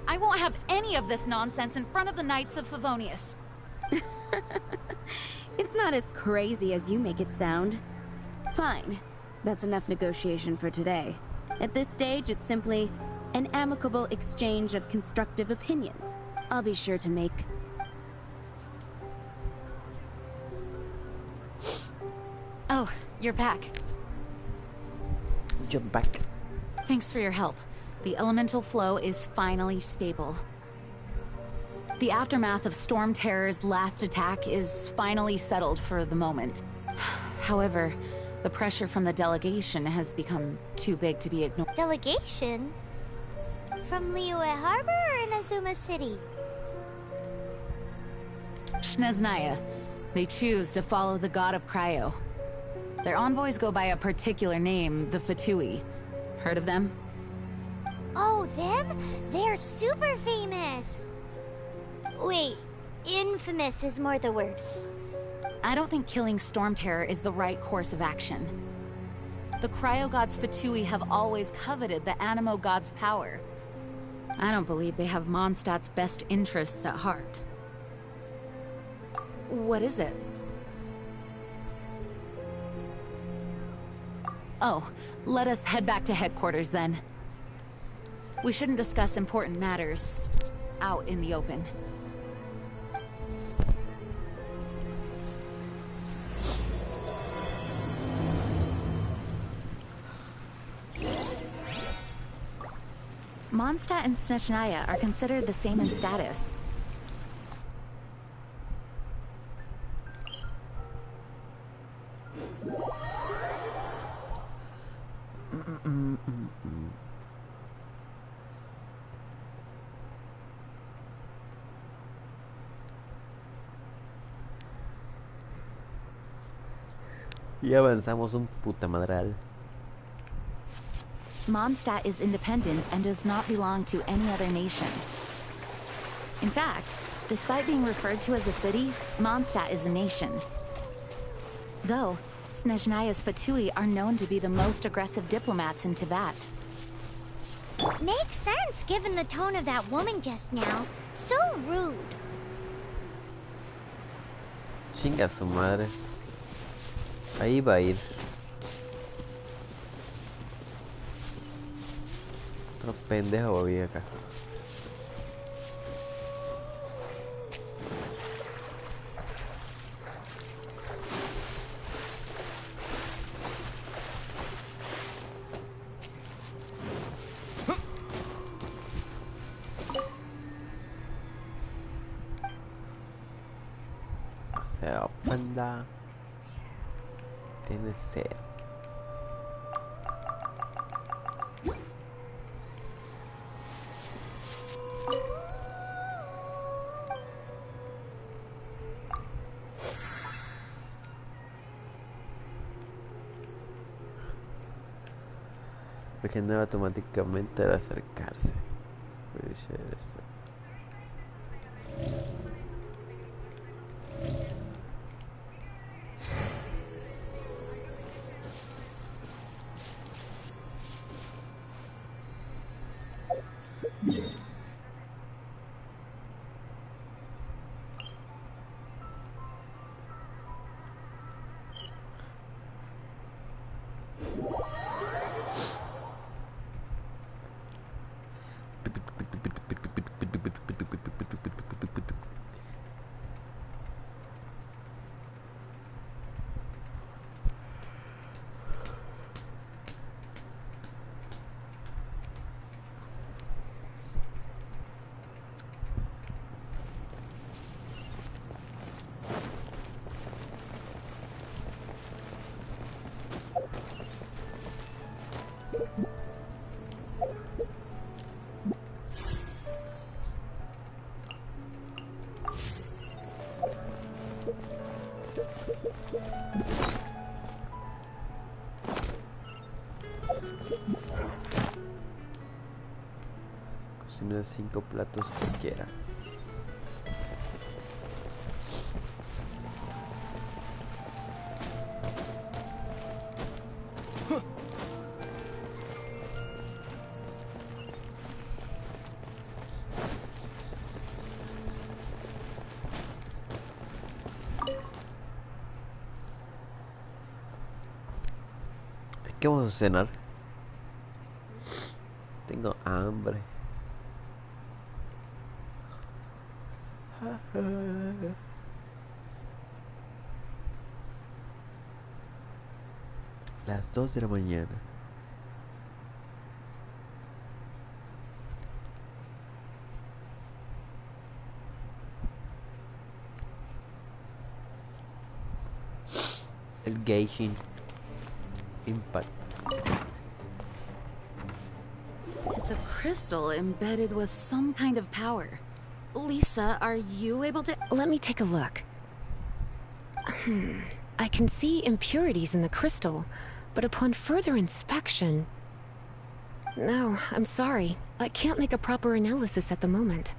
I won't have any of this nonsense in front of the Knights of Favonius. It's not as crazy as you make it sound. Fine. That's enough negotiation for today. At this stage, it's simply an amicable exchange of constructive opinions. I'll be sure to make... Oh, you're back. Jump back. Thanks for your help. The elemental flow is finally stable. The aftermath of Storm Terror's last attack is finally settled for the moment. However, the pressure from the delegation has become too big to be ignored. Delegation? From Liyue Harbor or Inazuma City? Snezhnaya. They choose to follow the god of Cryo. Their envoys go by a particular name, the Fatui. Heard of them? Oh, them? They're super famous! Wait, infamous is more the word. I don't think killing Storm Terror is the right course of action. The Cryo God's Fatui have always coveted the Animo God's power. I don't believe they have Mondstadt's best interests at heart. What is it? Oh, let us head back to headquarters then. We shouldn't discuss important matters out in the open. Mondstadt and Snezhnaya are considered the same in status. Y avanzamos un puta madral. Mondstadt is independent and does not belong to any other nation. In fact, despite being referred to as a city, Mondstadt is a nation. Though, Snezhnaya's Fatui are known to be the most aggressive diplomats in Tibet. Makes sense given the tone of that woman just now. So rude. Chinga su madre. Ahí va a ir. Otro pendejo va a venir acá. Se va panda. Tiene sed. Regenera automáticamente al acercarse. Cocina 5 platos cualquiera. ¿Qué vamos a cenar? Tengo hambre. Las 2 de la mañana. El Geinshin Impact. It's a crystal embedded with some kind of power. Lisa, are you able to... Let me take a look. I can see impurities in the crystal, but upon further inspection... No, I'm sorry. I can't make a proper analysis at the moment.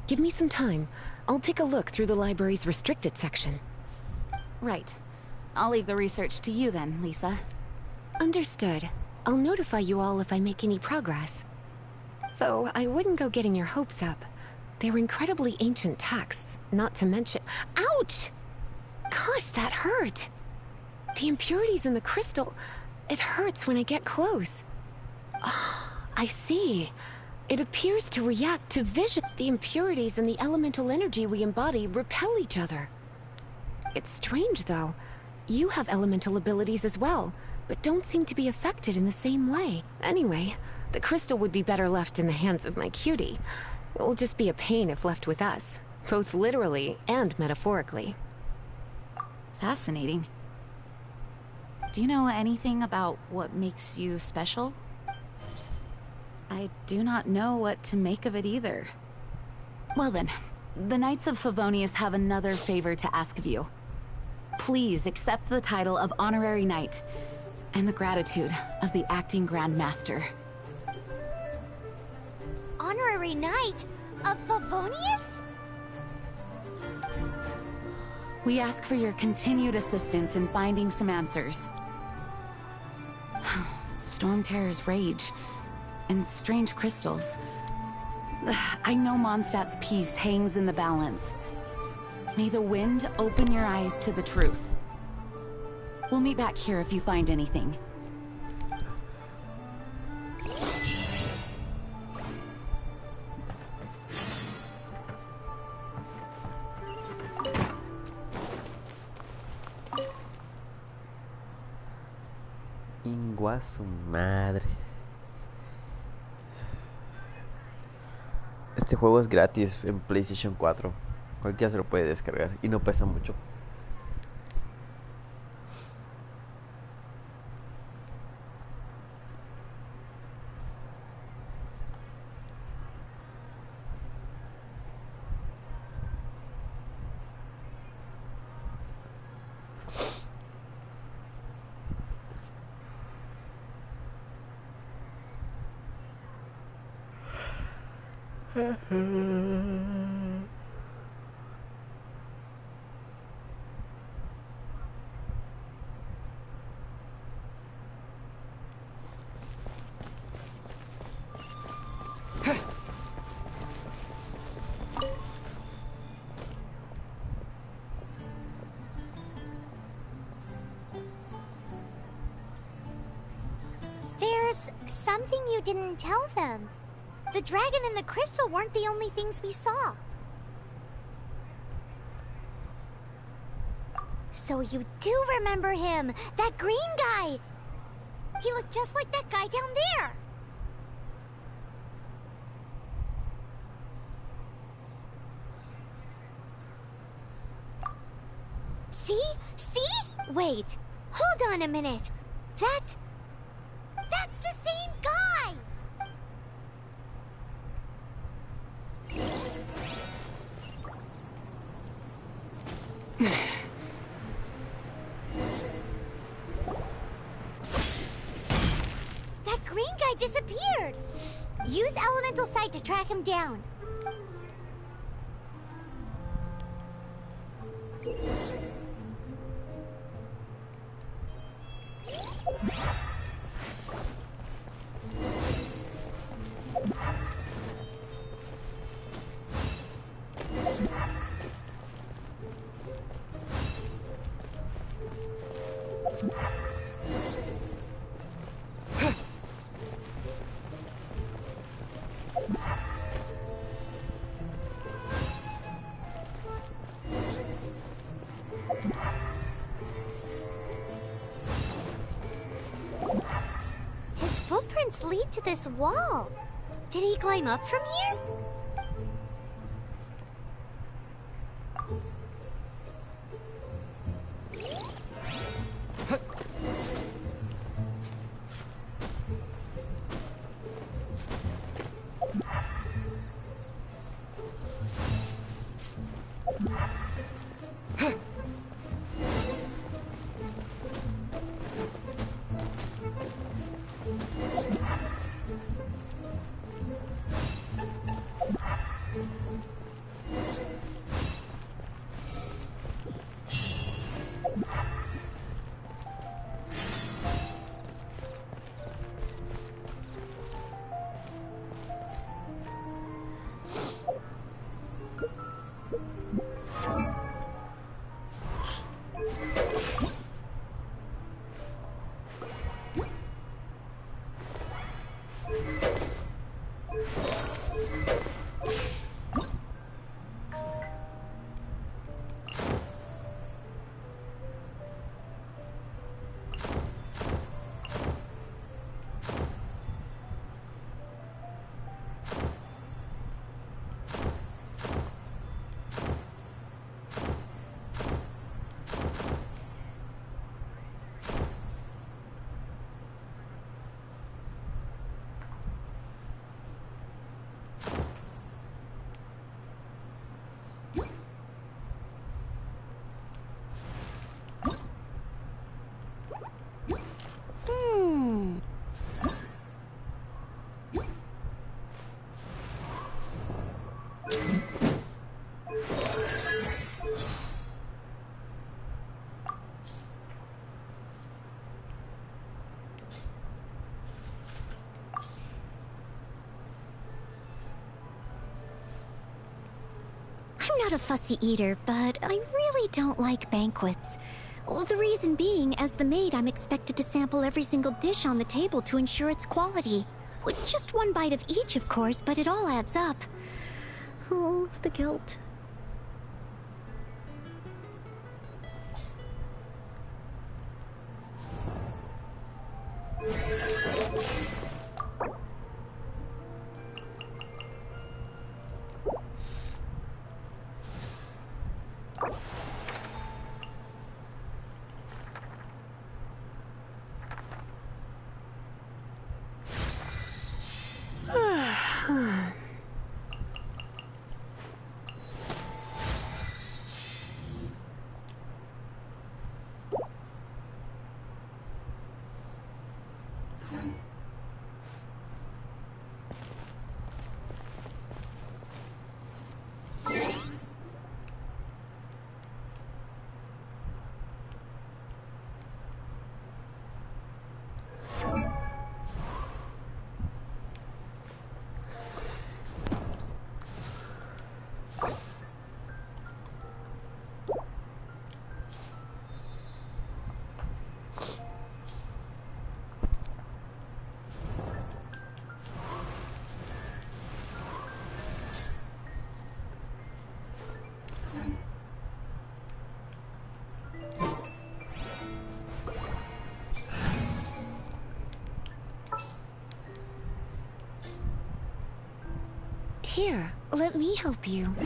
Give me some time. I'll take a look through the library's restricted section. Right. I'll leave the research to you then, Lisa. Understood. I'll notify you all if I make any progress. Though I wouldn't go getting your hopes up. They're incredibly ancient texts, not to mention... Ouch! Gosh, that hurt! The impurities in the crystal... It hurts when I get close. Oh, I see. It appears to react to vision. The impurities and the elemental energy we embody repel each other. It's strange, though. You have elemental abilities as well, but don't seem to be affected in the same way. Anyway, the crystal would be better left in the hands of my cutie. It will just be a pain if left with us, both literally and metaphorically. Fascinating. Do you know anything about what makes you special? I do not know what to make of it either. Well then, the Knights of Favonius have another favor to ask of you. Please accept the title of Honorary Knight, and the gratitude of the Acting Grand Master. Honorary Knight of Favonius? We ask for your continued assistance in finding some answers. Storm Terror's rage, and strange crystals. I know Mondstadt's peace hangs in the balance. May the wind open your eyes to the truth. We'll meet back here if you find anything. Ingua su madre. Este juego es gratis en PlayStation 4. Cualquiera se lo puede descargar y no pesa mucho. There's something you didn't tell them. The dragon and the crystal weren't the only things we saw. So you do remember him, that green guy. He looked just like that guy down there. See? See? Wait. Hold on a minute. That's It's the same guy! That green guy disappeared! Use elemental sight to track him down. His footprints lead to this wall. Did he climb up from here? I'm not a fussy eater, but I really don't like banquets. Well, the reason being, as the maid, I'm expected to sample every single dish on the table to ensure its quality. With just one bite of each, of course, but it all adds up. Oh, the guilt. Here, let me help you.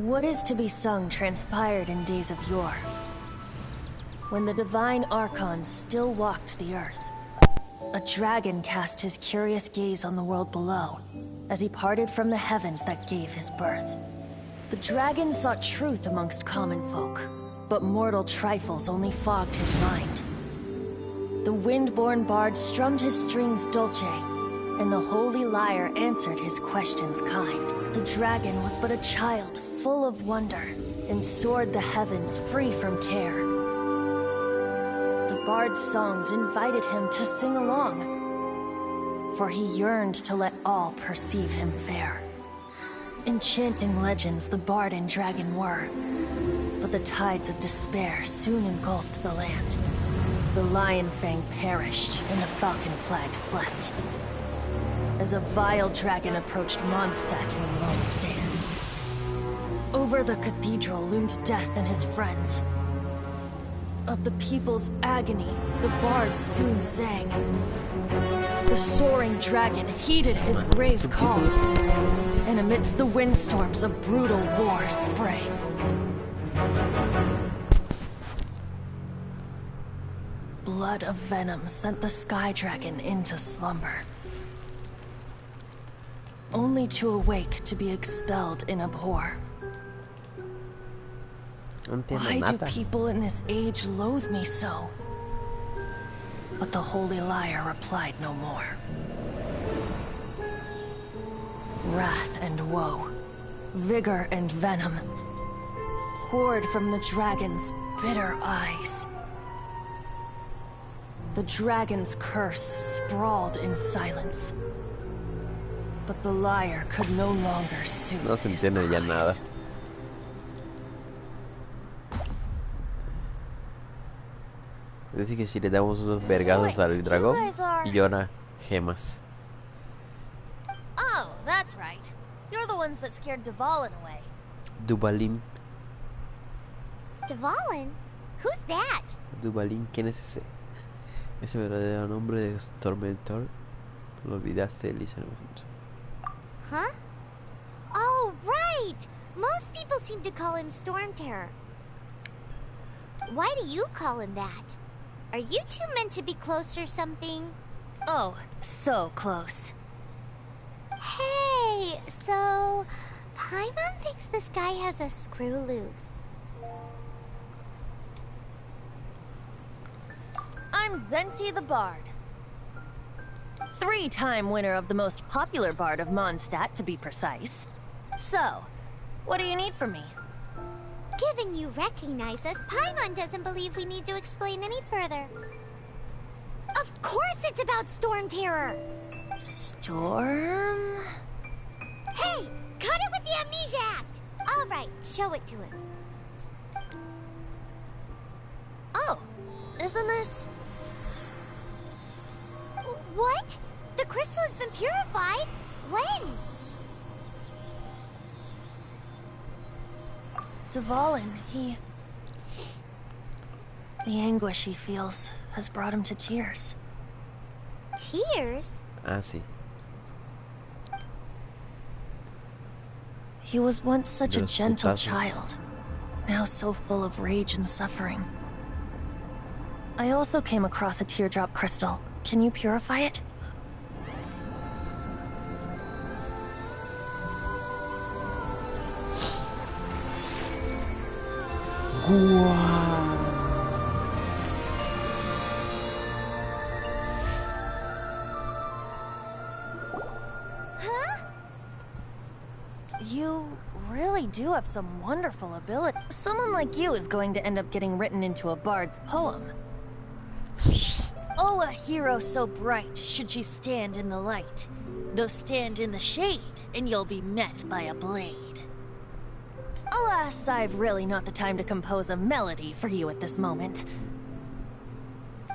What is to be sung transpired in days of yore, when the divine archons still walked the earth. A dragon cast his curious gaze on the world below, as he parted from the heavens that gave his birth. The dragon sought truth amongst common folk, but mortal trifles only fogged his mind. The wind-born bard strummed his strings dulce, and the holy lyre answered his questions kind. The dragon was but a child full of wonder, and soared the heavens free from care. The bard's songs invited him to sing along, for he yearned to let all perceive him fair. Enchanting legends the bard and dragon were, but the tides of despair soon engulfed the land. The lion fang perished, and the falcon flag slept, as a vile dragon approached Mondstadt in lone stand. Over the cathedral loomed death and his friends. Of the people's agony, the bards soon sang. The soaring dragon heeded his grave calls, and amidst the windstorms a brutal war sprang. Blood of venom sent the sky dragon into slumber, only to awake to be expelled in abhor. Why do people in this age loathe me so? But the holy lyre replied no more. Wrath and woe, vigor and venom, poured from the dragon's bitter eyes. The dragon's curse sprawled in silence, but the lyre could no longer soothe No se entiende ya nada. Es decir que si le damos unos vergazos al dragón, llora gemas. Oh, that's right. You're the ones that scared Dvalin away. Duvalin. Dvalin? Who's that? Duvalin, ¿quién es ese? Ese verdadero nombre de Tormentor. Lo olvidaste, Elisa. Huh? Oh, right! Most people seem to call him Storm Terror. Why do you call him that? Are you two meant to be close or something? Oh, so close. Hey, so Paimon thinks this guy has a screw loose. I'm Venti the Bard. 3-time winner of the most popular bard of Mondstadt, to be precise. So, what do you need from me? Given you recognize us, Paimon doesn't believe we need to explain any further. Of course it's about Storm Terror! Storm? Hey! Cut it with the Amnesia Act! Alright, show it to him. Oh, isn't this... What? The crystal has been purified? When? Dvalin, the anguish he feels has brought him to tears. Tears? Ah, sí. He was once such a gentle child, now so full of rage and suffering. I also came across a teardrop crystal. Can you purify it? Huh? You really do have some wonderful ability. Someone like you is going to end up getting written into a bard's poem. Oh, a hero so bright should she stand in the light. Though stand in the shade, and you'll be met by a blade. Alas, I've really not the time to compose a melody for you at this moment.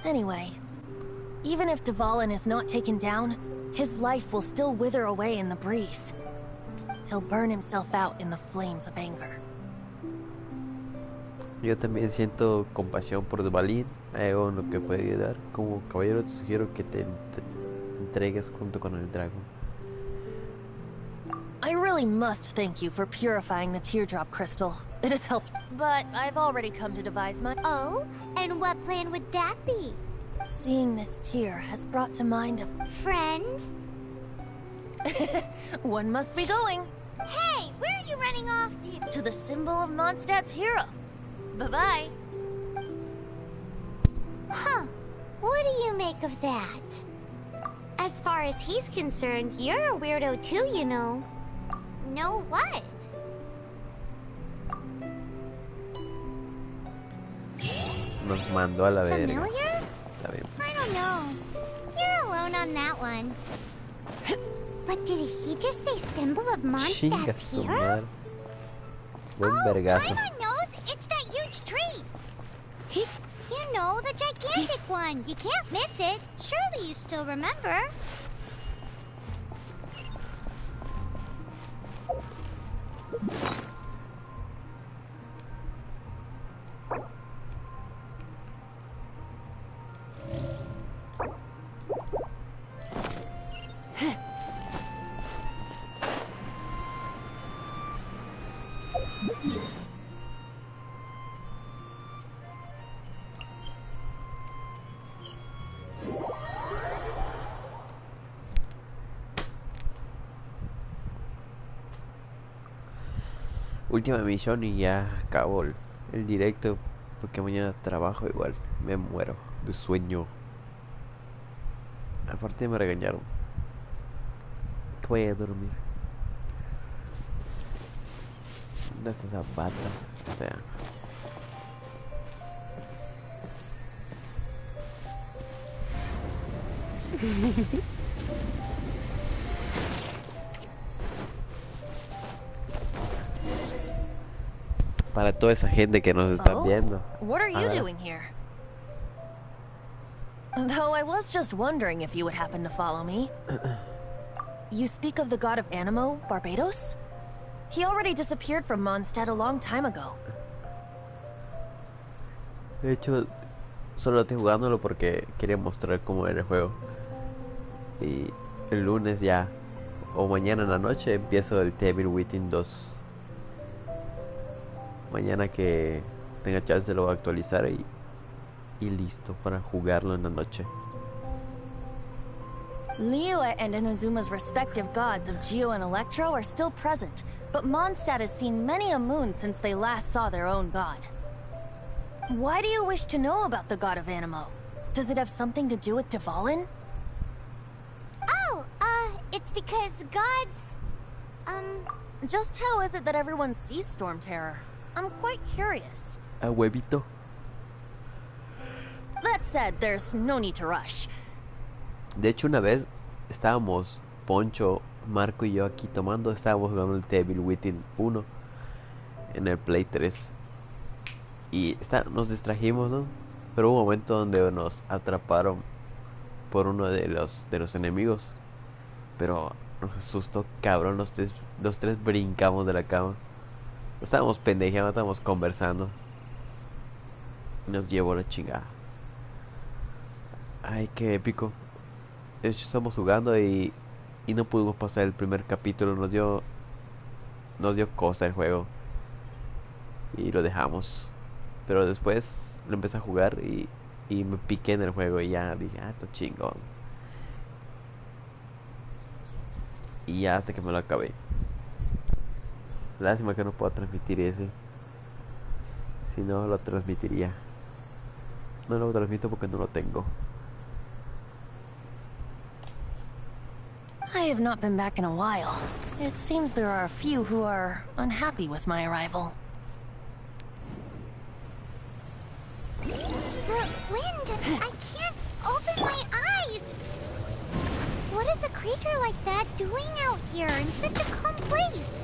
Anyway, even if Dvalin is not taken down, his life will still wither away in the breeze. He'll burn himself out in the flames of anger. Yo también siento compasión por Duvalin. Hago lo que puede ayudar. Como caballero te sugiero que te entregues junto con el dragón. I really really must thank you for purifying the teardrop crystal. It has helped, but I've already come to devise my... Oh? And what plan would that be? Seeing this tear has brought to mind a... Friend? One must be going. Hey, where are you running off to? To the symbol of Mondstadt's hero. Bye-bye. Huh. What do you make of that? As far as he's concerned, you're a weirdo too, you know. Know what? Nos mandó a la verga. Familiar? Está bien. I don't know. You're alone on that one. But did he just say symbol of Chinga Mondstadt's su hero? madre. Buen Oh, vergazo. Paimon knows! It's that huge tree! You know, the gigantic one! You can't miss it! Surely you still remember? Última misión y ya acabó el directo. Porque mañana trabajo igual. Me muero de sueño. Aparte me regañaron. Que voy a dormir. ¿Dónde está esa bata? O sea. Para toda esa gente que nos está viendo. What are you doing here? Though I was just wondering if you would happen to follow me. You speak of the god of Animo, Barbados? He already disappeared from Mondstadt a long time ago. De hecho, solo estoy jugándolo porque quería mostrar cómo era el juego. Y el lunes ya, o mañana en la noche, empiezo el Devil Within 2. Mañana que tenga chance lo voy a actualizar y listo para jugarlo en la noche. Liyue and Inazuma's respective gods of Geo and Electro are still present, but Mondstadt has seen many a moon since they last saw their own god. Why do you wish to know about the god of Animo? Does it have something to do with Dvalin? Oh, it's because gods... Just how is it that everyone sees Storm Terror? I'm quite curious. A huevito. That said, there's no need to rush. De hecho, una vez estábamos Poncho, Marco y yo aquí tomando, estábamos jugando el Devil Within 1 en el Play 3 y nos distrajimos, ¿no? Pero hubo un momento donde nos atraparon por uno de los enemigos, pero nos asustó cabrón, los tres brincamos de la cama. Estábamos pendejeando, estábamos conversando y nos llevó la chingada. Ay, qué épico. De hecho, estamos jugando y no pudimos pasar el primer capítulo. Nos dio cosa el juego y lo dejamos. Pero después lo empecé a jugar y me piqué en el juego y ya dije, está chingón. Y ya hasta que me lo acabé. Lástima que no puedo transmitir ese. Si no, lo transmitiría. No lo transmito porque no lo tengo. I have not been back in a while. It seems there are a few who are unhappy with my arrival. The wind! I can't open my eyes! What is a creature like that doing out here in such a calm place?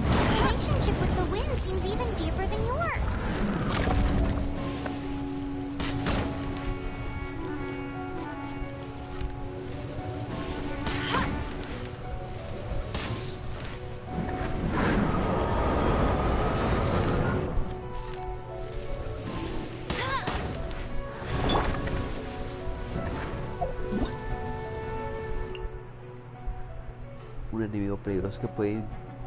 The relationship with the wind seems even deeper than yours. un enemigo peligroso que puede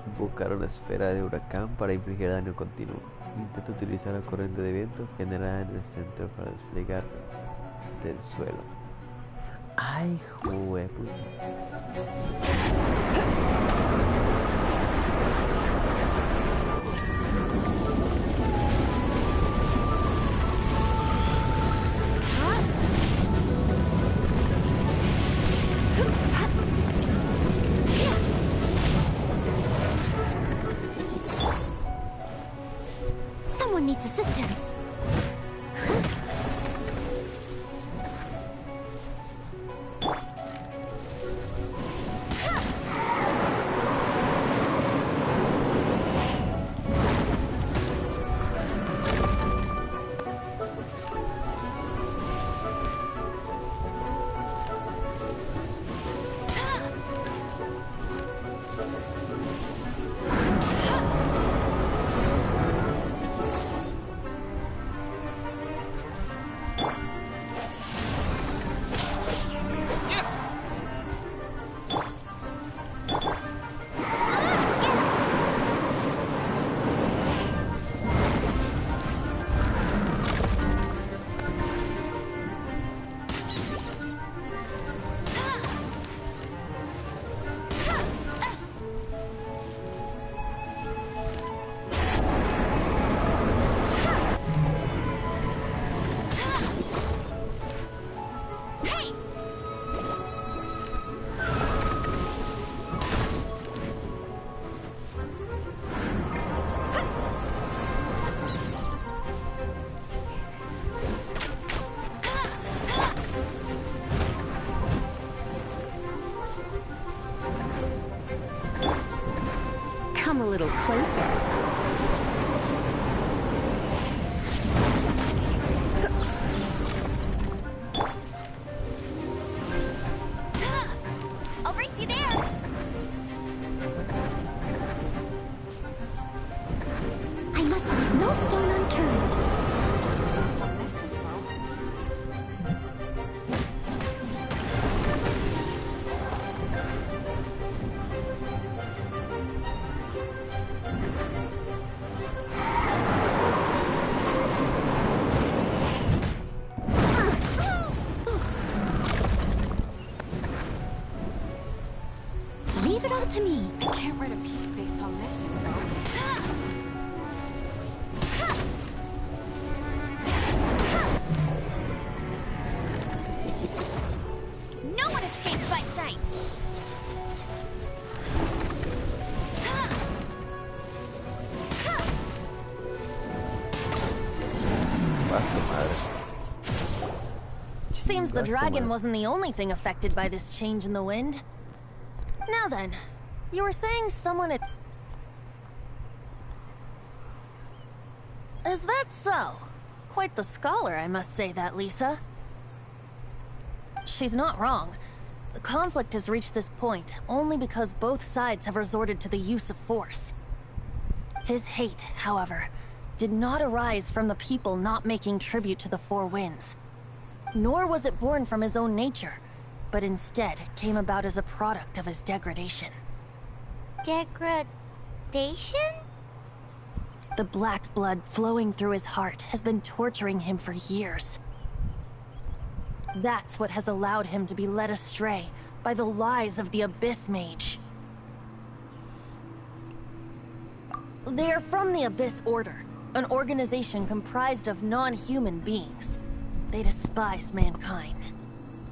invocar una esfera de huracán para infligir daño continuo. Intenta utilizar la corriente de viento generada en el centro para desplegar del suelo. ¡Ay, jueputa! Someone needs assistance. Come a little closer. I'll race you there. I must leave no stone unturned. Leave it all to me. I can't write a piece based on this info. No one escapes my sights. Seems the dragon wasn't the only thing affected by this change in the wind. Now then, you were saying someone had... Is that so? Quite the scholar, I must say that, Lisa. She's not wrong. The conflict has reached this point only because both sides have resorted to the use of force. His hate, however, did not arise from the people not making tribute to the Four Winds. Nor was it born from his own nature, but instead came about as a product of his degradation. Degradation? The black blood flowing through his heart has been torturing him for years. That's what has allowed him to be led astray by the lies of the Abyss Mage. They are from the Abyss Order, an organization comprised of non-human beings. They despise mankind.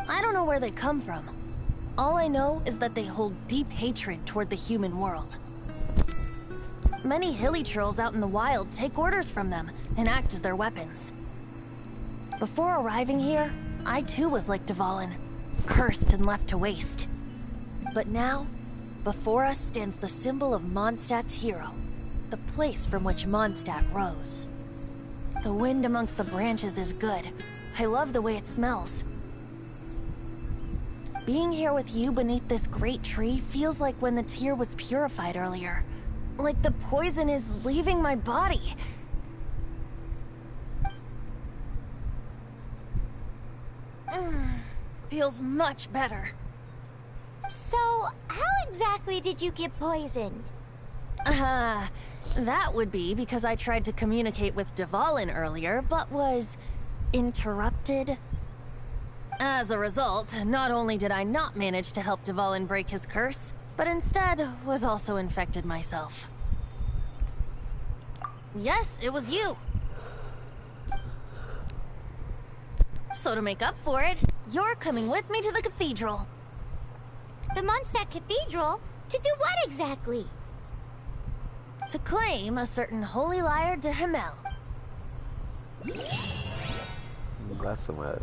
I don't know where they come from. All I know is that they hold deep hatred toward the human world. Many hilly trolls out in the wild take orders from them and act as their weapons. Before arriving here, I too was like Dvalin, cursed and left to waste. But now, before us stands the symbol of Mondstadt's hero, the place from which Mondstadt rose. The wind amongst the branches is good. I love the way it smells. Being here with you beneath this great tree feels like when the tear was purified earlier. Like the poison is leaving my body. Feels much better. So, how exactly did you get poisoned? That would be because I tried to communicate with Dvalin earlier, but was interrupted. As a result, not only did I not manage to help Dvalin break his curse, but instead was also infected myself. Yes, it was you. So to make up for it, you're coming with me to the cathedral. The Mondstadt Cathedral? To do what exactly? To claim a certain holy lyre de Himmel. A su madre.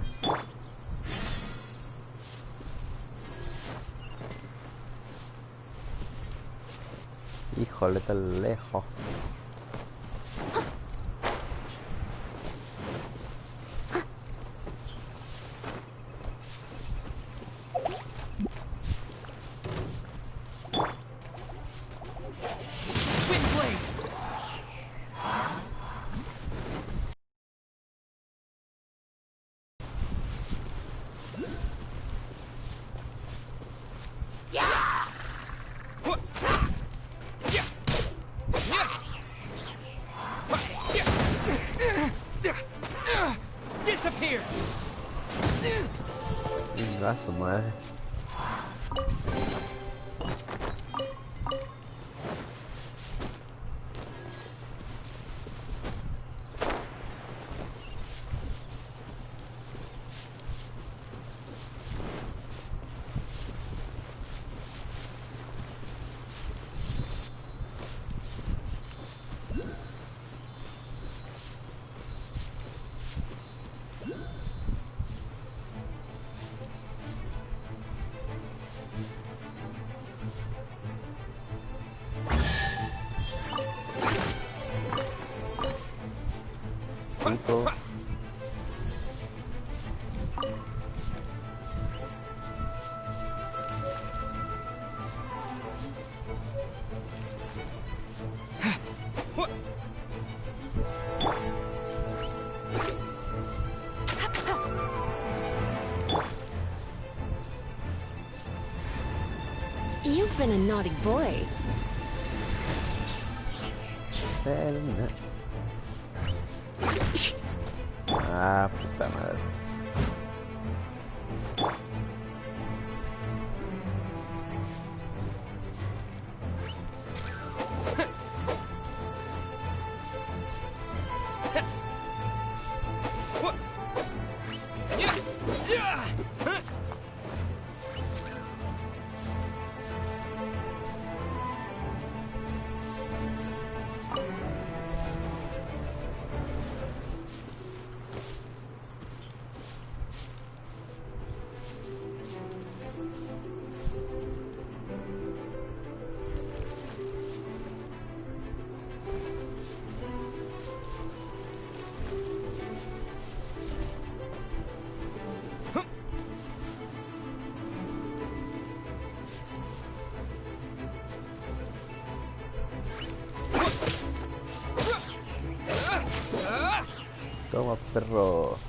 Híjole, tan lejos. Disappear! A su madre. Cinco. You've been a naughty boy. Ah, puta madre. Toma, perro.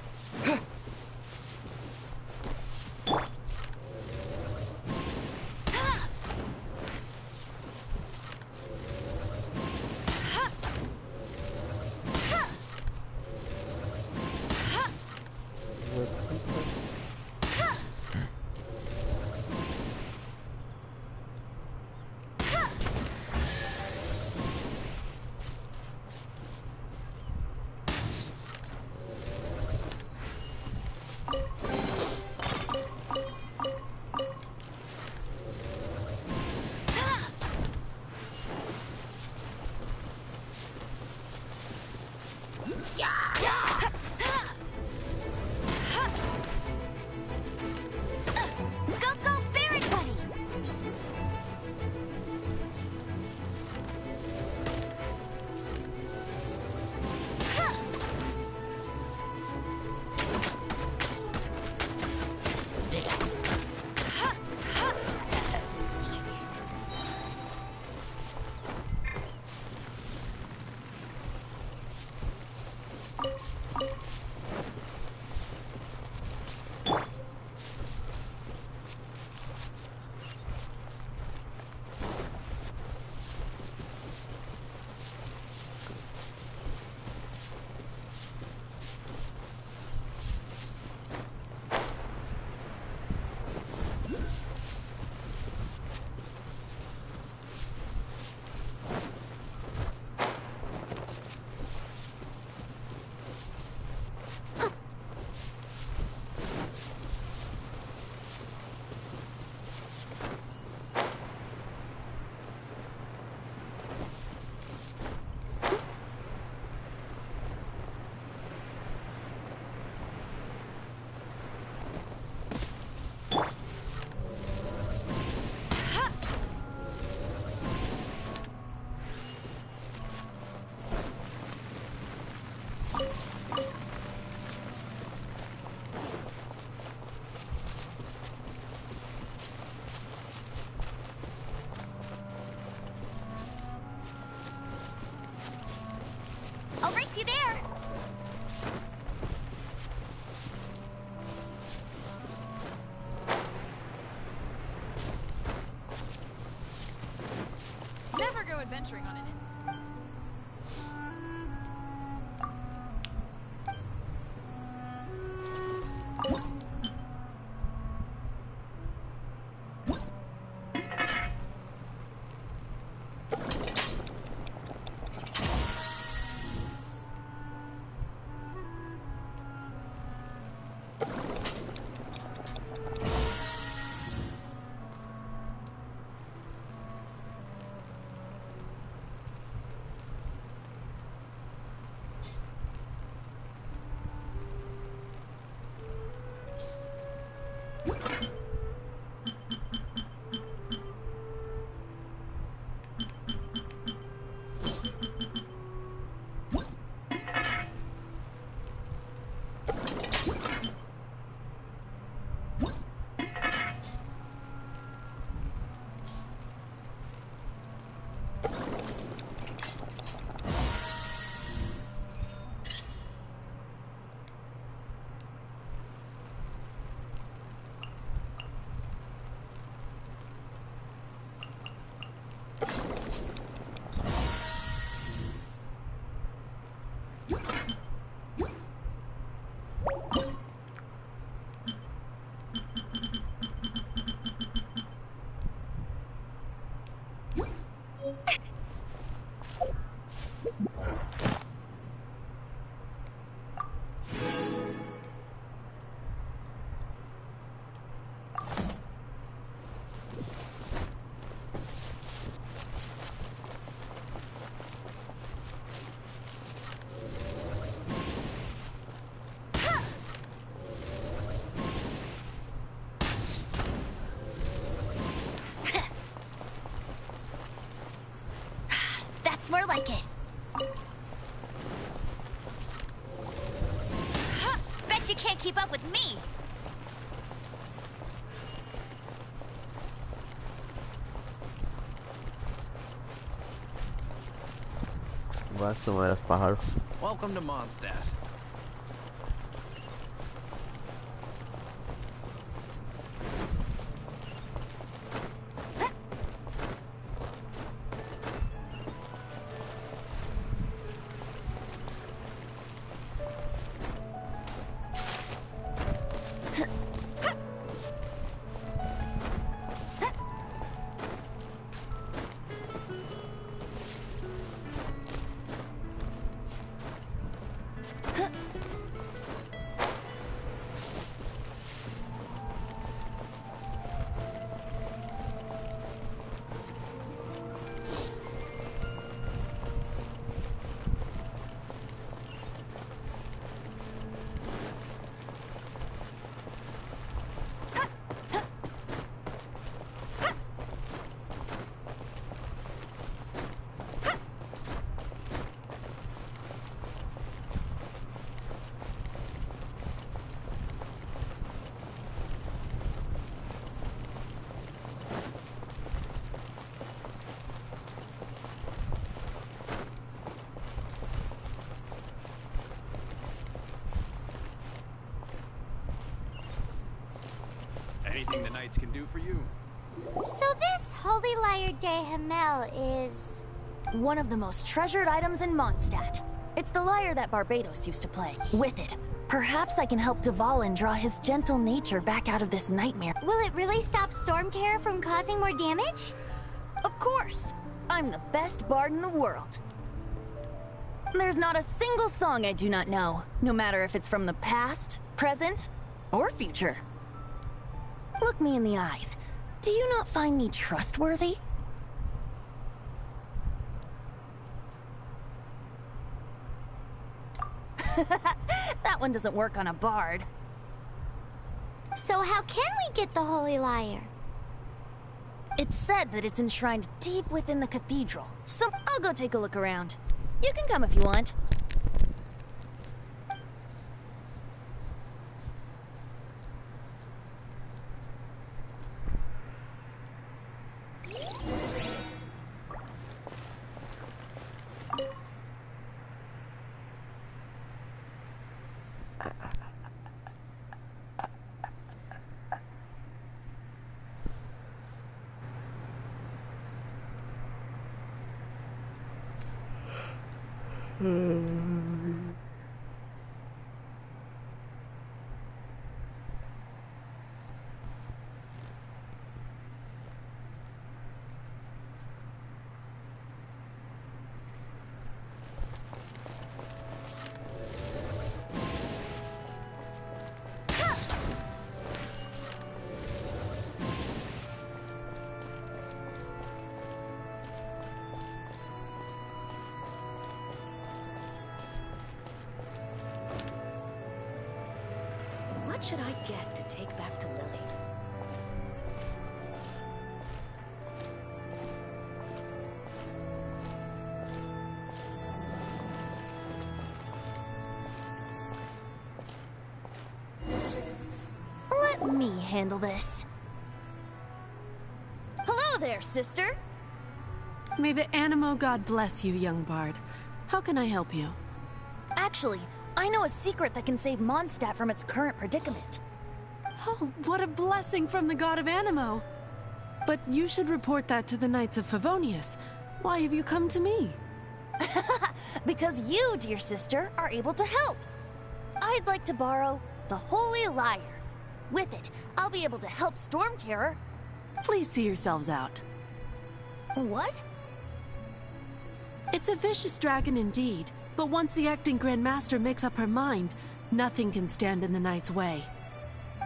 Face you there. Never go adventuring on an That's more like it. Bet you can't keep up with me. Voy a sumar a los pájaros. Welcome to Mondstadt. Anything the Knights can do for you? So this Holy Lyre de Himmel is... one of the most treasured items in Mondstadt. It's the lyre that Barbados used to play. With it, perhaps I can help Dvalin draw his gentle nature back out of this nightmare. Will it really stop Storm Terror from causing more damage? Of course! I'm the best bard in the world. There's not a single song I do not know, no matter if it's from the past, present, or future. Look me in the eyes. Do you not find me trustworthy? That one doesn't work on a bard. So how can we get the Holy Lyre? It's said that it's enshrined deep within the cathedral, so I'll go take a look around. You can come if you want. What should I get to take back to Lily? Let me handle this. Hello there, sister. May the Animo God bless you, young bard. How can I help you? Actually, I know a secret that can save Mondstadt from its current predicament. Oh, what a blessing from the god of Animo! But you should report that to the Knights of Favonius. Why have you come to me? Because you, dear sister, are able to help. I'd like to borrow the Holy Lyre. With it, I'll be able to help Storm Terror. Please see yourselves out. What? It's a vicious dragon indeed, but once the acting Grand Master makes up her mind, nothing can stand in the Knight's way.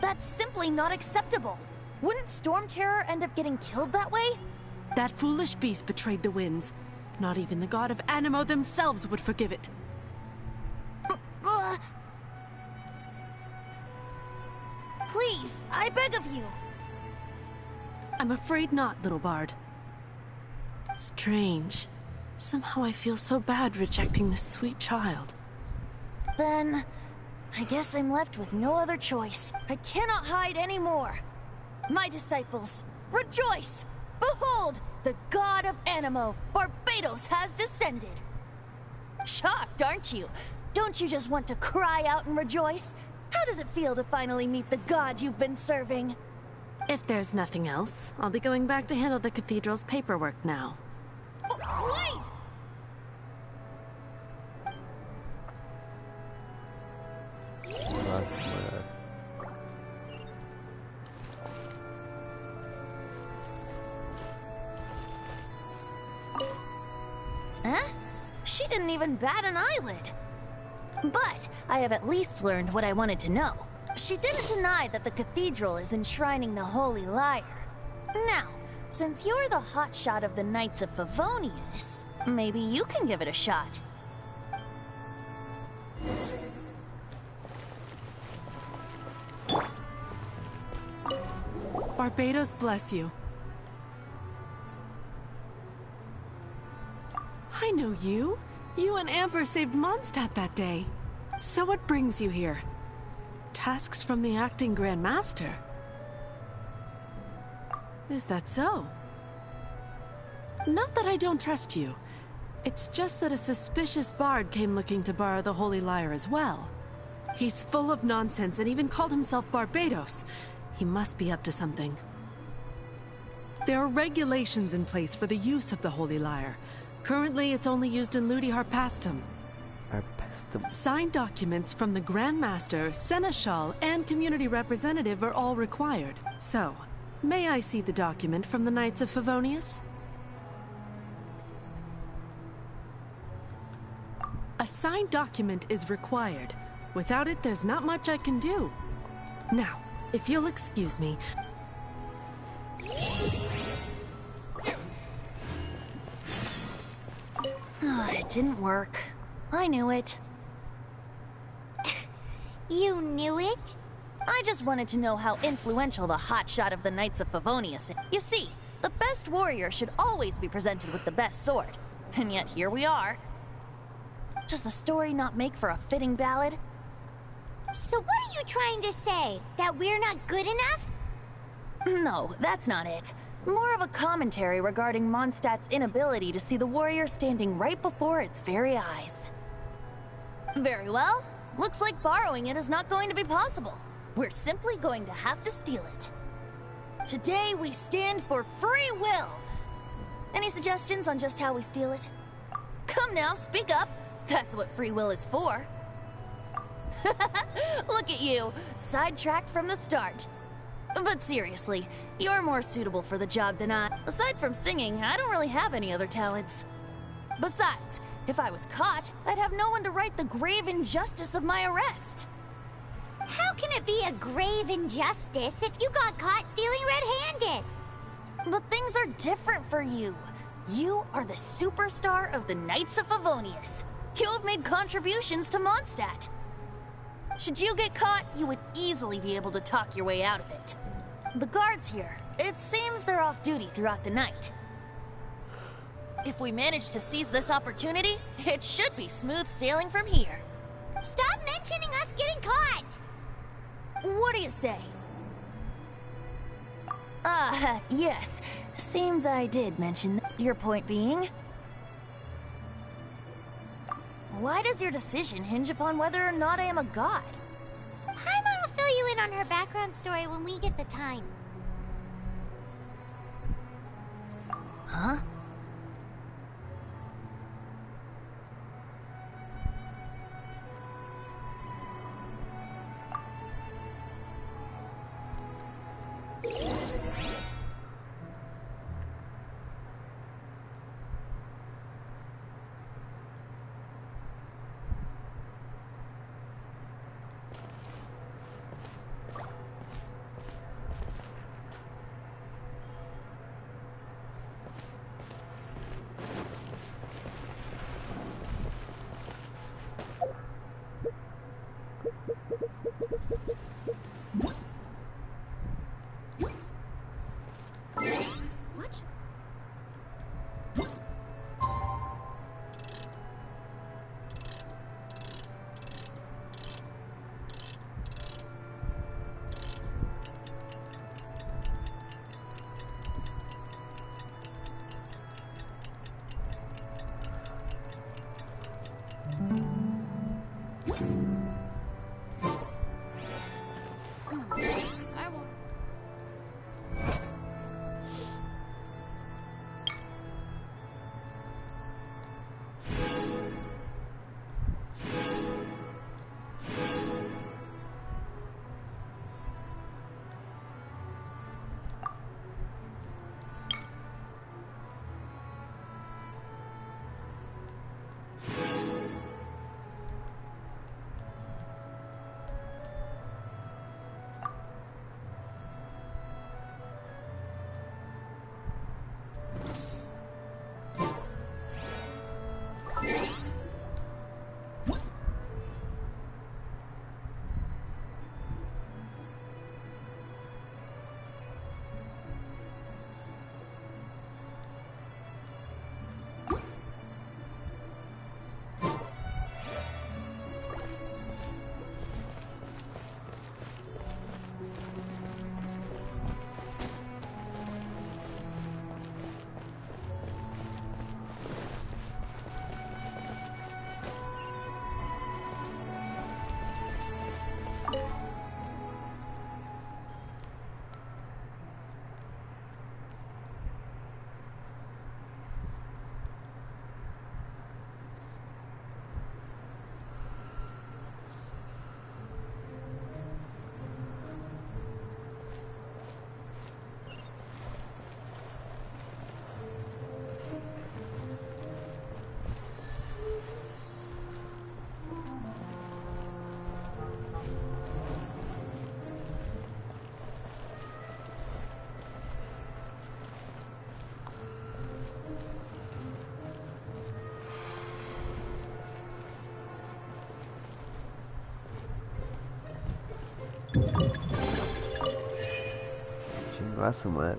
That's simply not acceptable. Wouldn't Storm Terror end up getting killed that way? That foolish beast betrayed the winds. Not even the god of Animo themselves would forgive it. Please, I beg of you. I'm afraid not, little bard. Strange. Somehow I feel so bad rejecting this sweet child. Then, I guess I'm left with no other choice. I cannot hide anymore. My disciples, rejoice! Behold, the god of Animo, Barbados, has descended. Shocked, aren't you? Don't you just want to cry out and rejoice? How does it feel to finally meet the god you've been serving? If there's nothing else, I'll be going back to handle the cathedral's paperwork now. Wait! Huh? She didn't even bat an eyelid. But I have at least learned what I wanted to know. She didn't deny that the cathedral is enshrining the Holy Lyre. Now, since you're the hotshot of the Knights of Favonius, maybe you can give it a shot. Barbados bless you. I know you. You and Amber saved Mondstadt that day. So what brings you here? Tasks from the acting Grand Master? Is that so? Not that I don't trust you. It's just that a suspicious bard came looking to borrow the Holy Lyre as well. He's full of nonsense and even called himself Barbados. He must be up to something. There are regulations in place for the use of the Holy Lyre. Currently, it's only used in Ludi Harpastum. Signed documents from the Grand Master, Seneschal, and Community Representative are all required. So, may I see the document from the Knights of Favonius? A signed document is required. Without it, there's not much I can do. Now, if you'll excuse me... It didn't work. I knew it. You knew it? I just wanted to know how influential the hotshot of the Knights of Favonius is. You see, the best warrior should always be presented with the best sword. And yet here we are. Does the story not make for a fitting ballad? So what are you trying to say? That we're not good enough? No, that's not it. More of a commentary regarding Mondstadt's inability to see the warrior standing right before its very eyes. Very well. Looks like borrowing it is not going to be possible. We're simply going to have to steal it. Today we stand for free will. Any suggestions on just how we steal it? Come now, speak up. That's what free will is for. Look at you, sidetracked from the start. But seriously, you're more suitable for the job than I. Aside from singing, I don't really have any other talents. Besides, if I was caught, I'd have no one to right the grave injustice of my arrest. How can it be a grave injustice if you got caught stealing red-handed? But things are different for you. You are the superstar of the Knights of Favonius. You have made contributions to Mondstadt. Should you get caught, you would easily be able to talk your way out of it. The guards here, it seems they're off duty throughout the night. If we manage to seize this opportunity, it should be smooth sailing from here. Stop mentioning us getting caught! What do you say? Yes. Seems I did mention that. Your point being? Why does your decision hinge upon whether or not I am a god? Paimon will fill you in on her background story when we get the time. Huh? Chingó a su madre.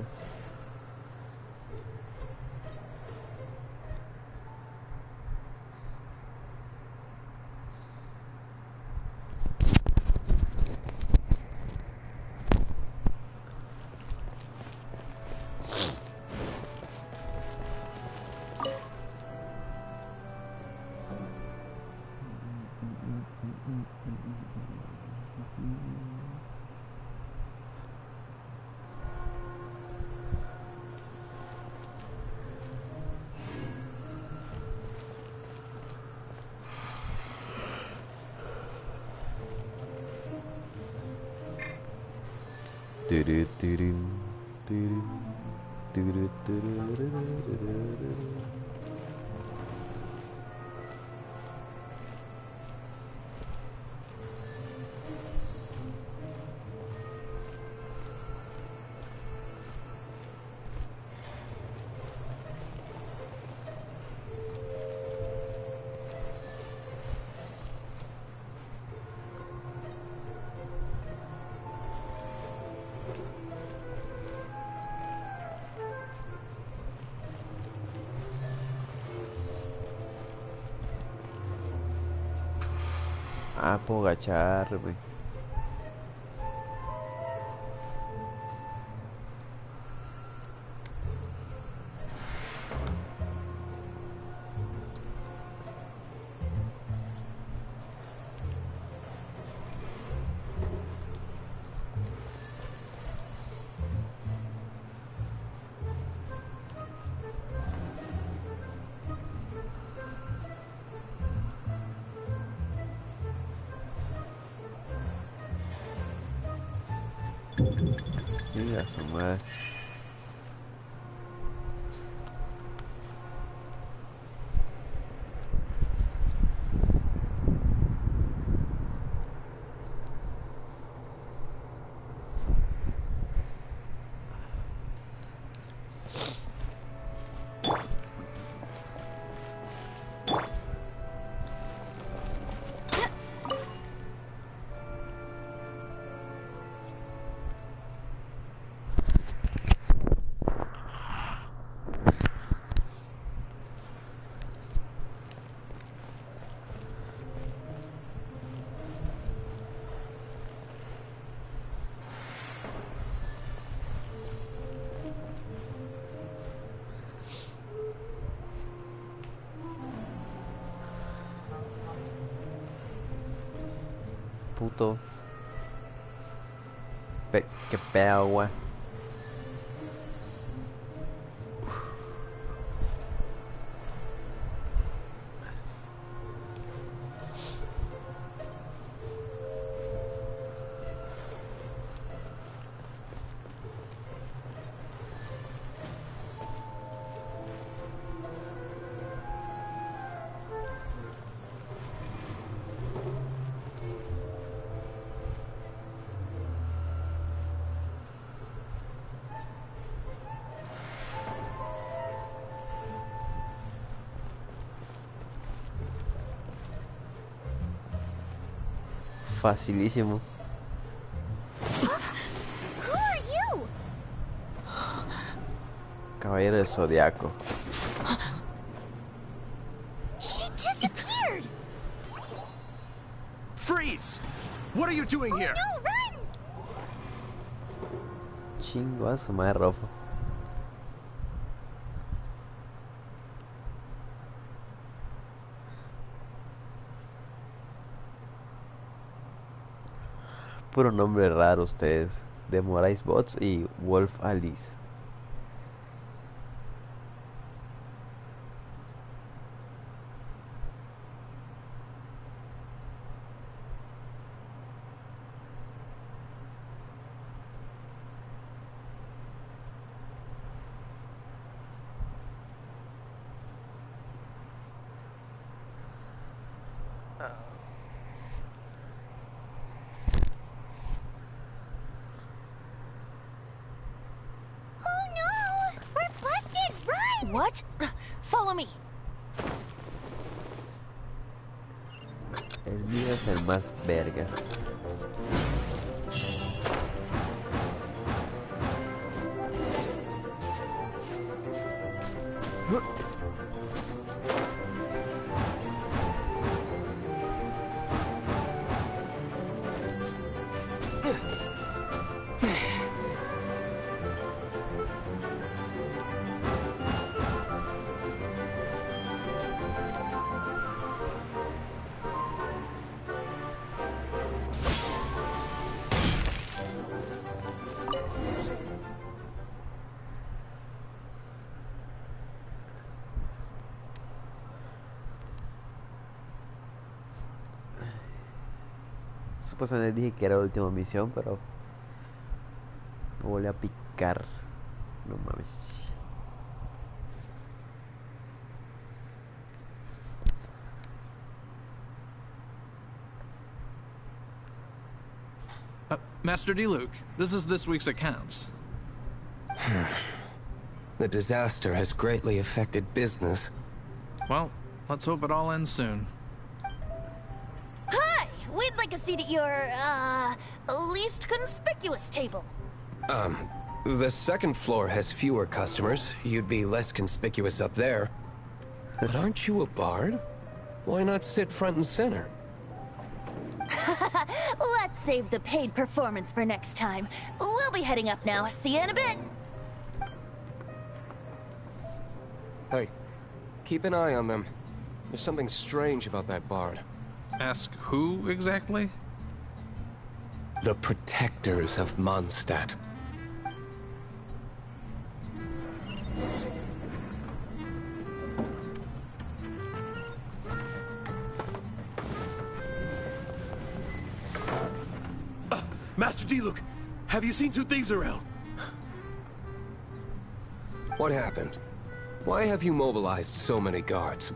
Turu, turu, turu, turu, tururururururu. Ah, puedo agacharme. Mira su madre. Puto. Qué pedo, güey. Facilísimo. Who are you? Caballero del Zodiaco. She disappeared. Freeze! What are you doing here? No, run! Chingo a su madre, Rofo. Puro nombre raro ustedes. De Morais Bots y Wolf Alice. Oh no! We're busted! Run! What? Follow me. El mío es el más vergas. Supuestamente dije que era la última misión, pero volvió a picar. No mames. Master D. Luke, this is this week's accounts. The disaster has greatly affected business. Well, let's hope it all ends soon. Hi! We'd like a seat at your, least conspicuous table. The second floor has fewer customers. You'd be less conspicuous up there. But aren't you a bard? Why not sit front and center? Let's save the paid performance for next time. We'll be heading up now. See you in a bit. Hey, keep an eye on them. There's something strange about that bard. Ask who exactly? The protectors of Mondstadt. Master D-Luke, have you seen two thieves around? What happened? Why have you mobilized so many guards?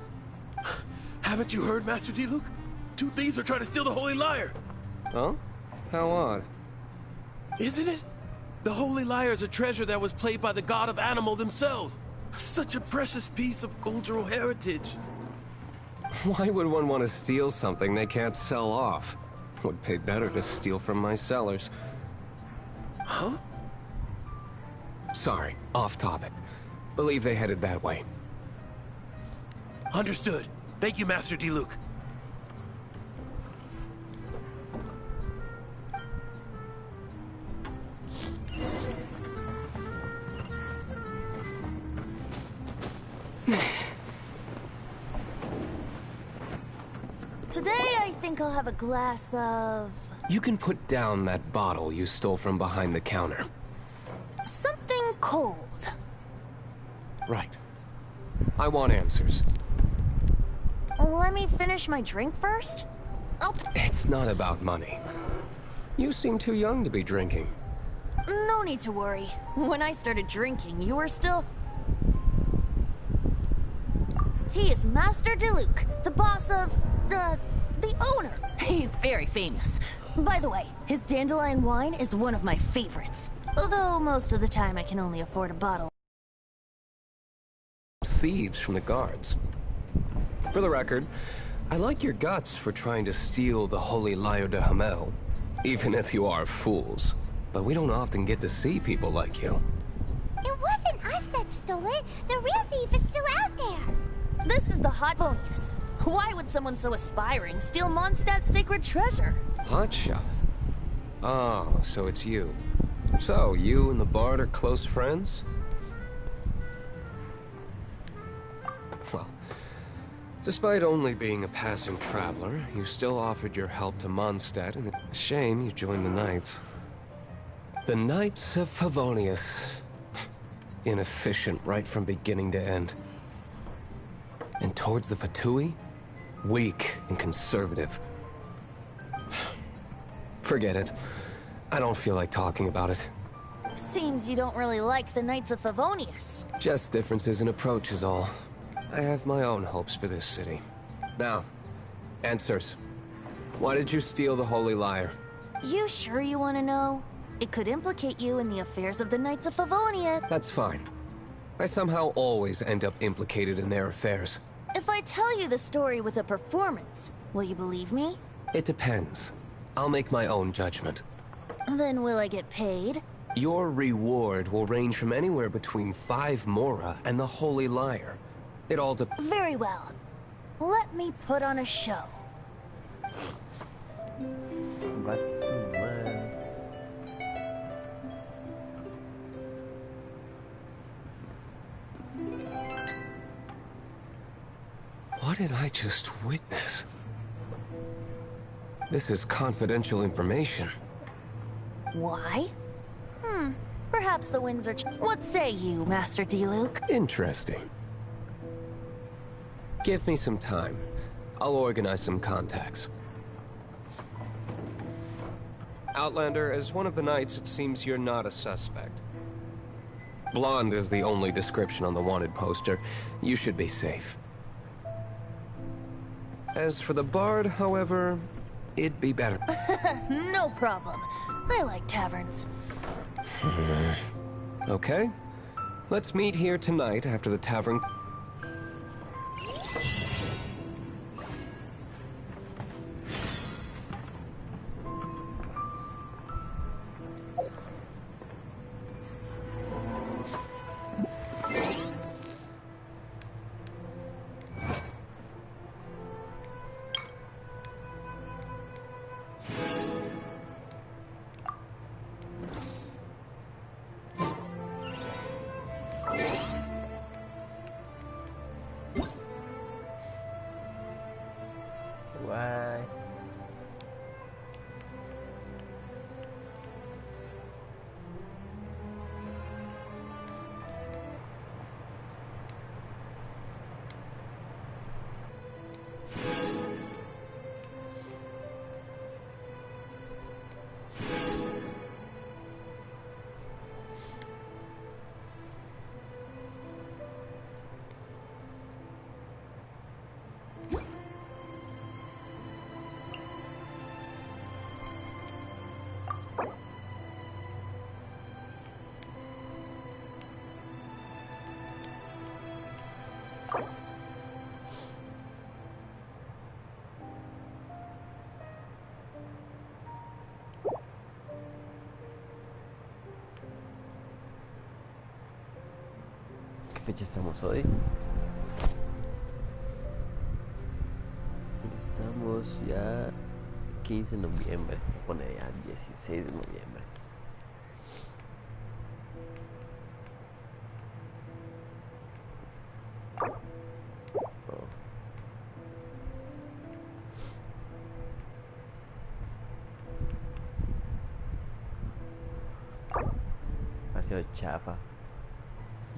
Haven't you heard, Master D-Luke? Two thieves are trying to steal the Holy Lyre. Huh? How odd. Isn't it? The Holy Lyre is a treasure that was played by the god of animal themselves. Such a precious piece of cultural heritage. Why would one want to steal something they can't sell off? Would pay better to steal from my sellers. Huh? Sorry, off topic. Believe they headed that way. Understood. Thank you, Master D-Luke. Today, I think I'll have a glass of... You can put down that bottle you stole from behind the counter. something cold. Right. I want answers. Let me finish my drink first? Oh. It's not about money. You seem too young to be drinking. No need to worry. When I started drinking, you were still... He is Master DeLuke, the boss of... the owner. He's very famous. By the way, his dandelion wine is one of my favorites. Although most of the time I can only afford a bottle. Thieves from the guards. For the record, I like your guts for trying to steal the Holy Lyre de Hamel, even if you are fools. But we don't often get to see people like you. It wasn't us that stole it. The real thief is still out there. This is the Hotbonius. Why would someone so aspiring steal Mondstadt's sacred treasure? Hotshot. Oh, so it's you. So, you and the Bard are close friends? Well, despite only being a passing traveler, you still offered your help to Mondstadt, and it's a shame you joined the Knights. The Knights of Favonius. Inefficient right from beginning to end. And towards the Fatui? Weak and conservative. Forget it. I don't feel like talking about it. Seems you don't really like the Knights of Favonius. Just differences in approach is all. I have my own hopes for this city. Now, answers. Why did you steal the Holy Lyre? You sure you want to know? It could implicate you in the affairs of the Knights of Favonia. That's fine. I somehow always end up implicated in their affairs. If I tell you the story with a performance, will you believe me? It depends. I'll make my own judgment. Then will I get paid? Your reward will range from anywhere between 5 Mora and the Holy Lyre. It all depends. Very well. Let me put on a show. What did I just witness? This is confidential information. Why? Perhaps the winds are What say you, Master D-Luke? Interesting. Give me some time. I'll organize some contacts. Outlander, as one of the knights, it seems you're not a suspect. Blonde is the only description on the wanted poster. You should be safe. As for the bard, however, it'd be better. No problem. I like taverns. Okay. Let's meet here tonight after the tavern. Why? ¿Qué fecha estamos hoy? Estamos ya 15 de noviembre, pone ya 16 de noviembre. Ha sido chafa.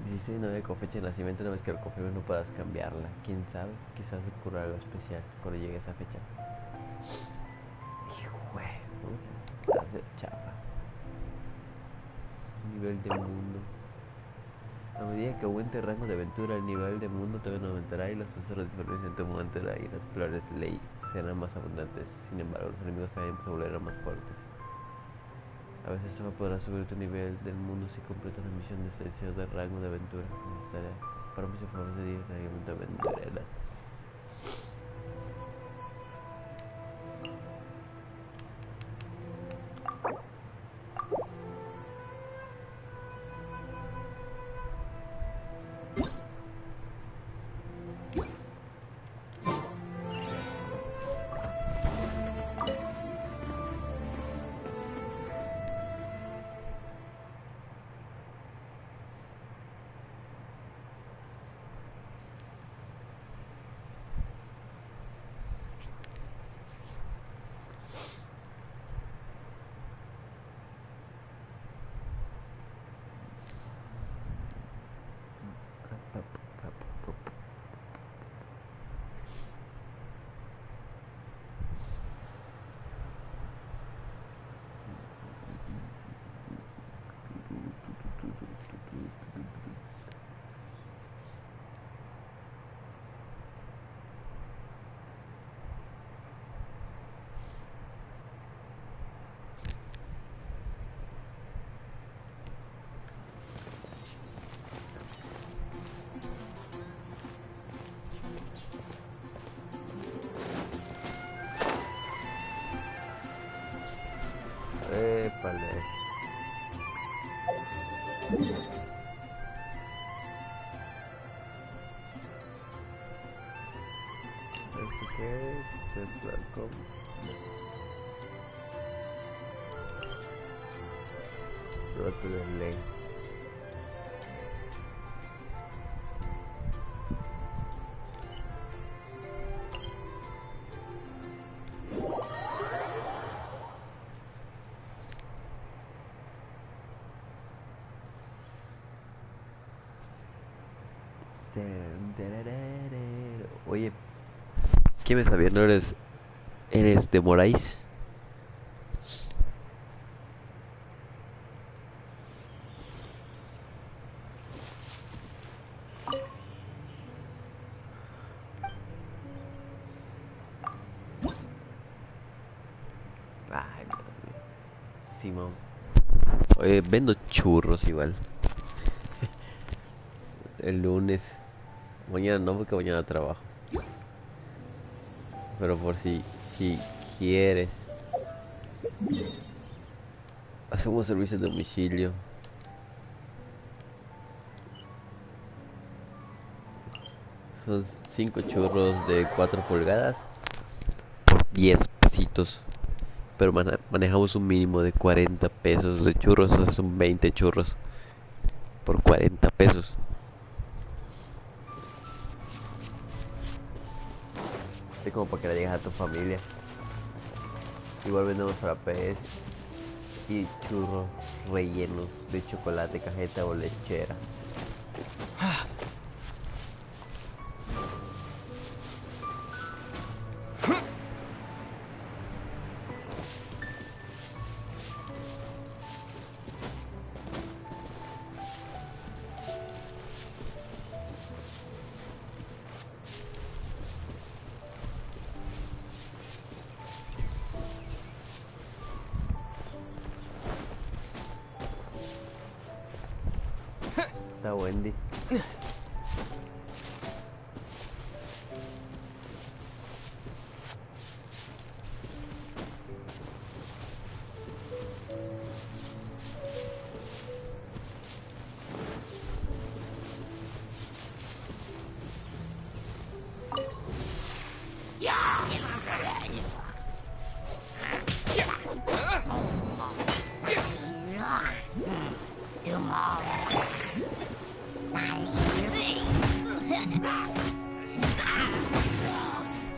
16 de noviembre con fecha de nacimiento, una vez que lo confirmes no puedas cambiarla. ¿Quién sabe? Quizás ocurra algo especial cuando llegue esa fecha. Hijo, ha sido chafa. Nivel de mundo. A medida que aumente el rango de aventura, el nivel de mundo también aumentará y los tesoros disponibles en tu mundo aumentará y las flores ley serán más abundantes. Sin embargo, los enemigos también se volverán más fuertes. A veces solo podrás subir tu nivel del mundo si completas una misión de selección del rango de aventura necesaria para muchos favores de directamente aventurera. Épale. ¿Esto qué es? Temporal com. Roto de ley. Oye, ¿quién me está viendo? ¿Eres de Moraes? máximo. Oye, vendo churros igual. El lunes. Mañana no, porque mañana trabajo. Pero por si quieres. Hacemos servicio de domicilio. Son 5 churros de 4 pulgadas por 10 pesitos. Pero manejamos un mínimo de 40 pesos de churros. O sea, son 20 churros por 40 pesos. Es como para que le digas a tu familia. Igual vendemos frappés y churros rellenos de chocolate, cajeta o lechera. Está Wendy.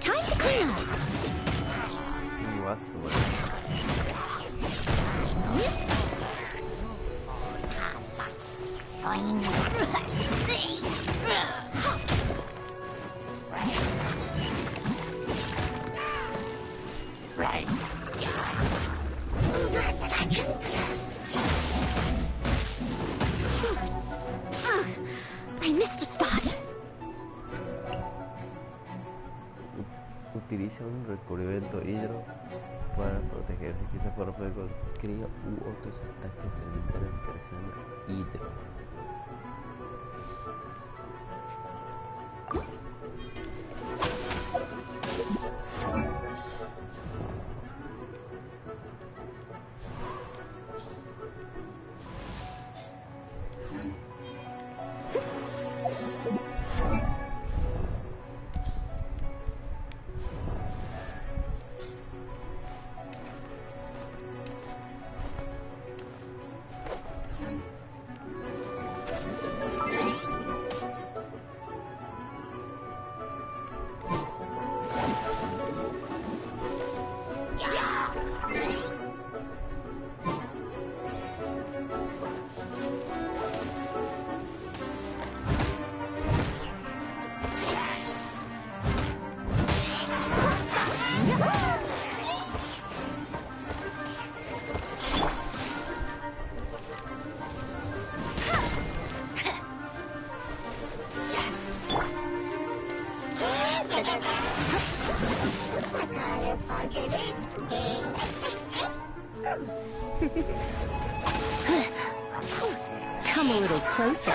Time to clean up. I missed a spot. Utiliza un recubrimiento hidro para protegerse, quizá por fuego, cría u otros ataques elementales que reaccionan a hidro. Come a little closer.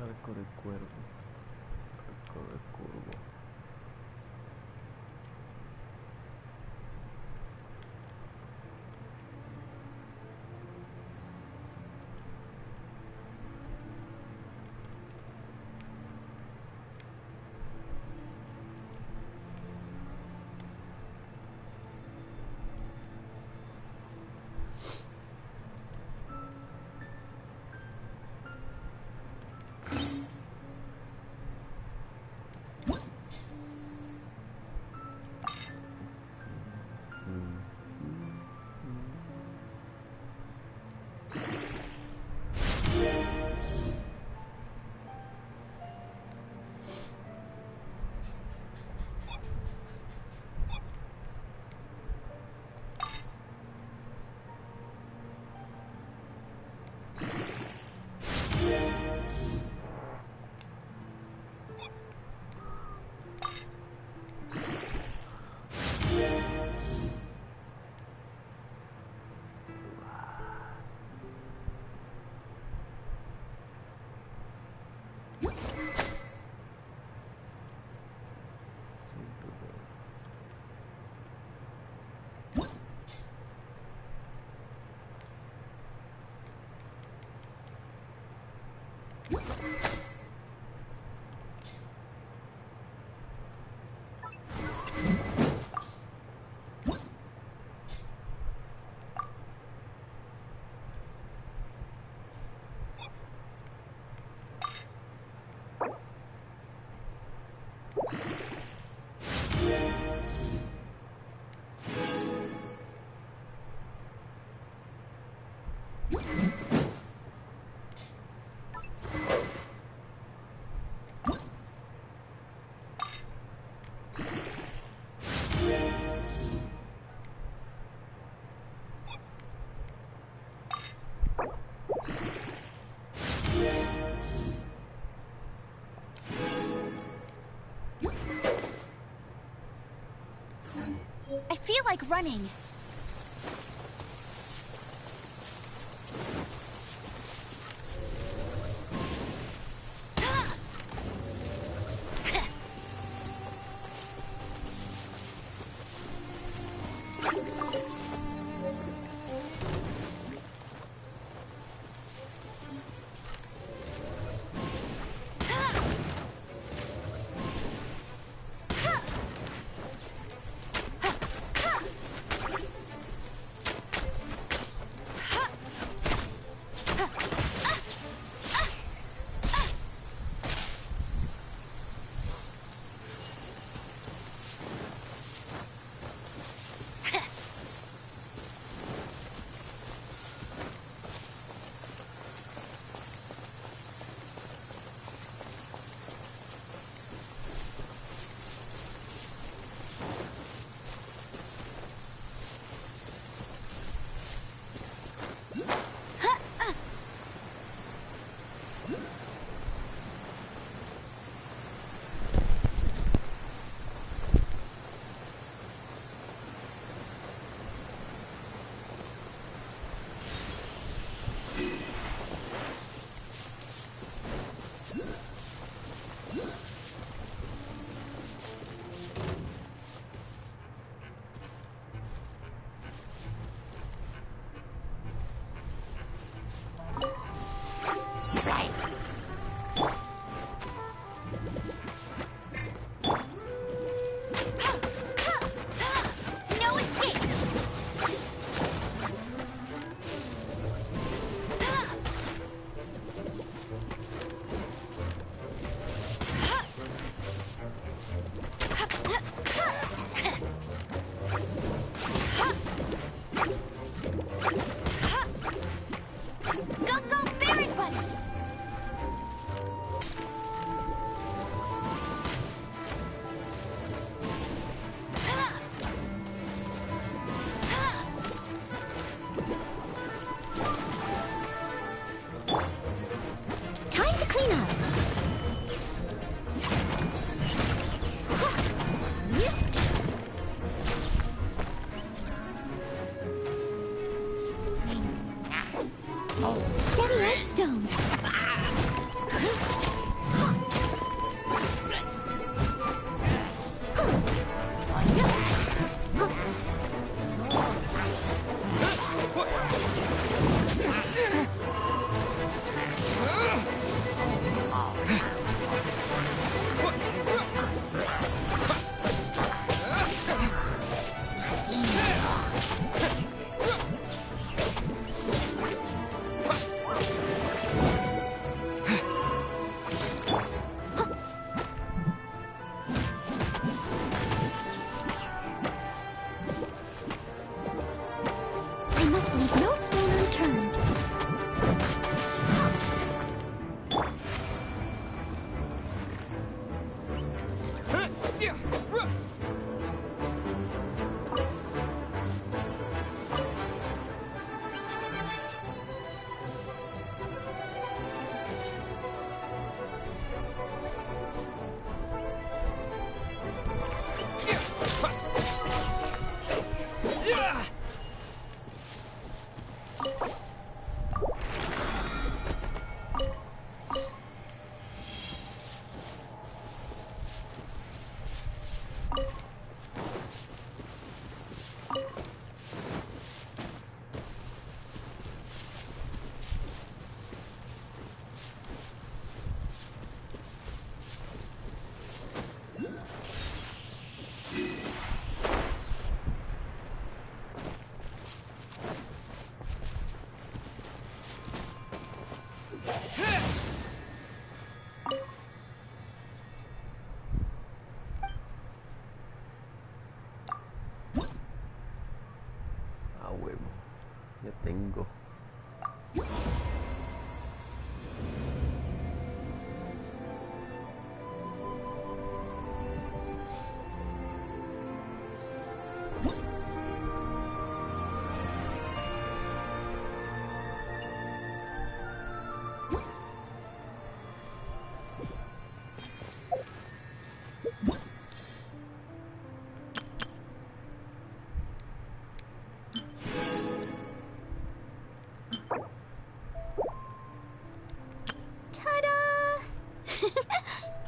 Arco de cuervo. Arco de curvo. I feel like running.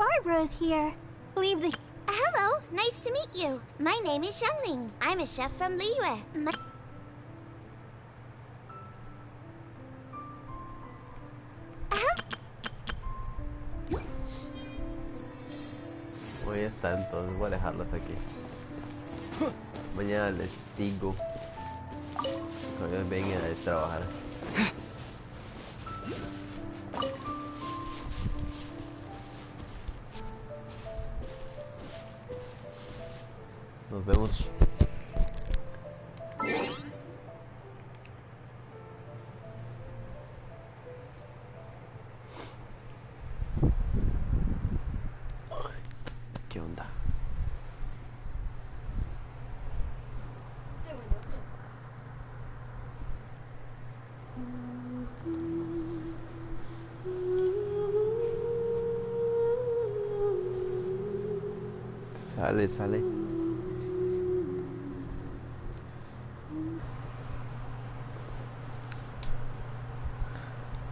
Barbara's here. Leave the... Hello, nice to meet you. My name is Xiangling. I'm a chef from Liyue. Hoy está, entonces voy a dejarlos aquí. Mañana les sigo cuando ellos vengan a trabajar. Nos vemos. ¿Qué onda? Sale, sale.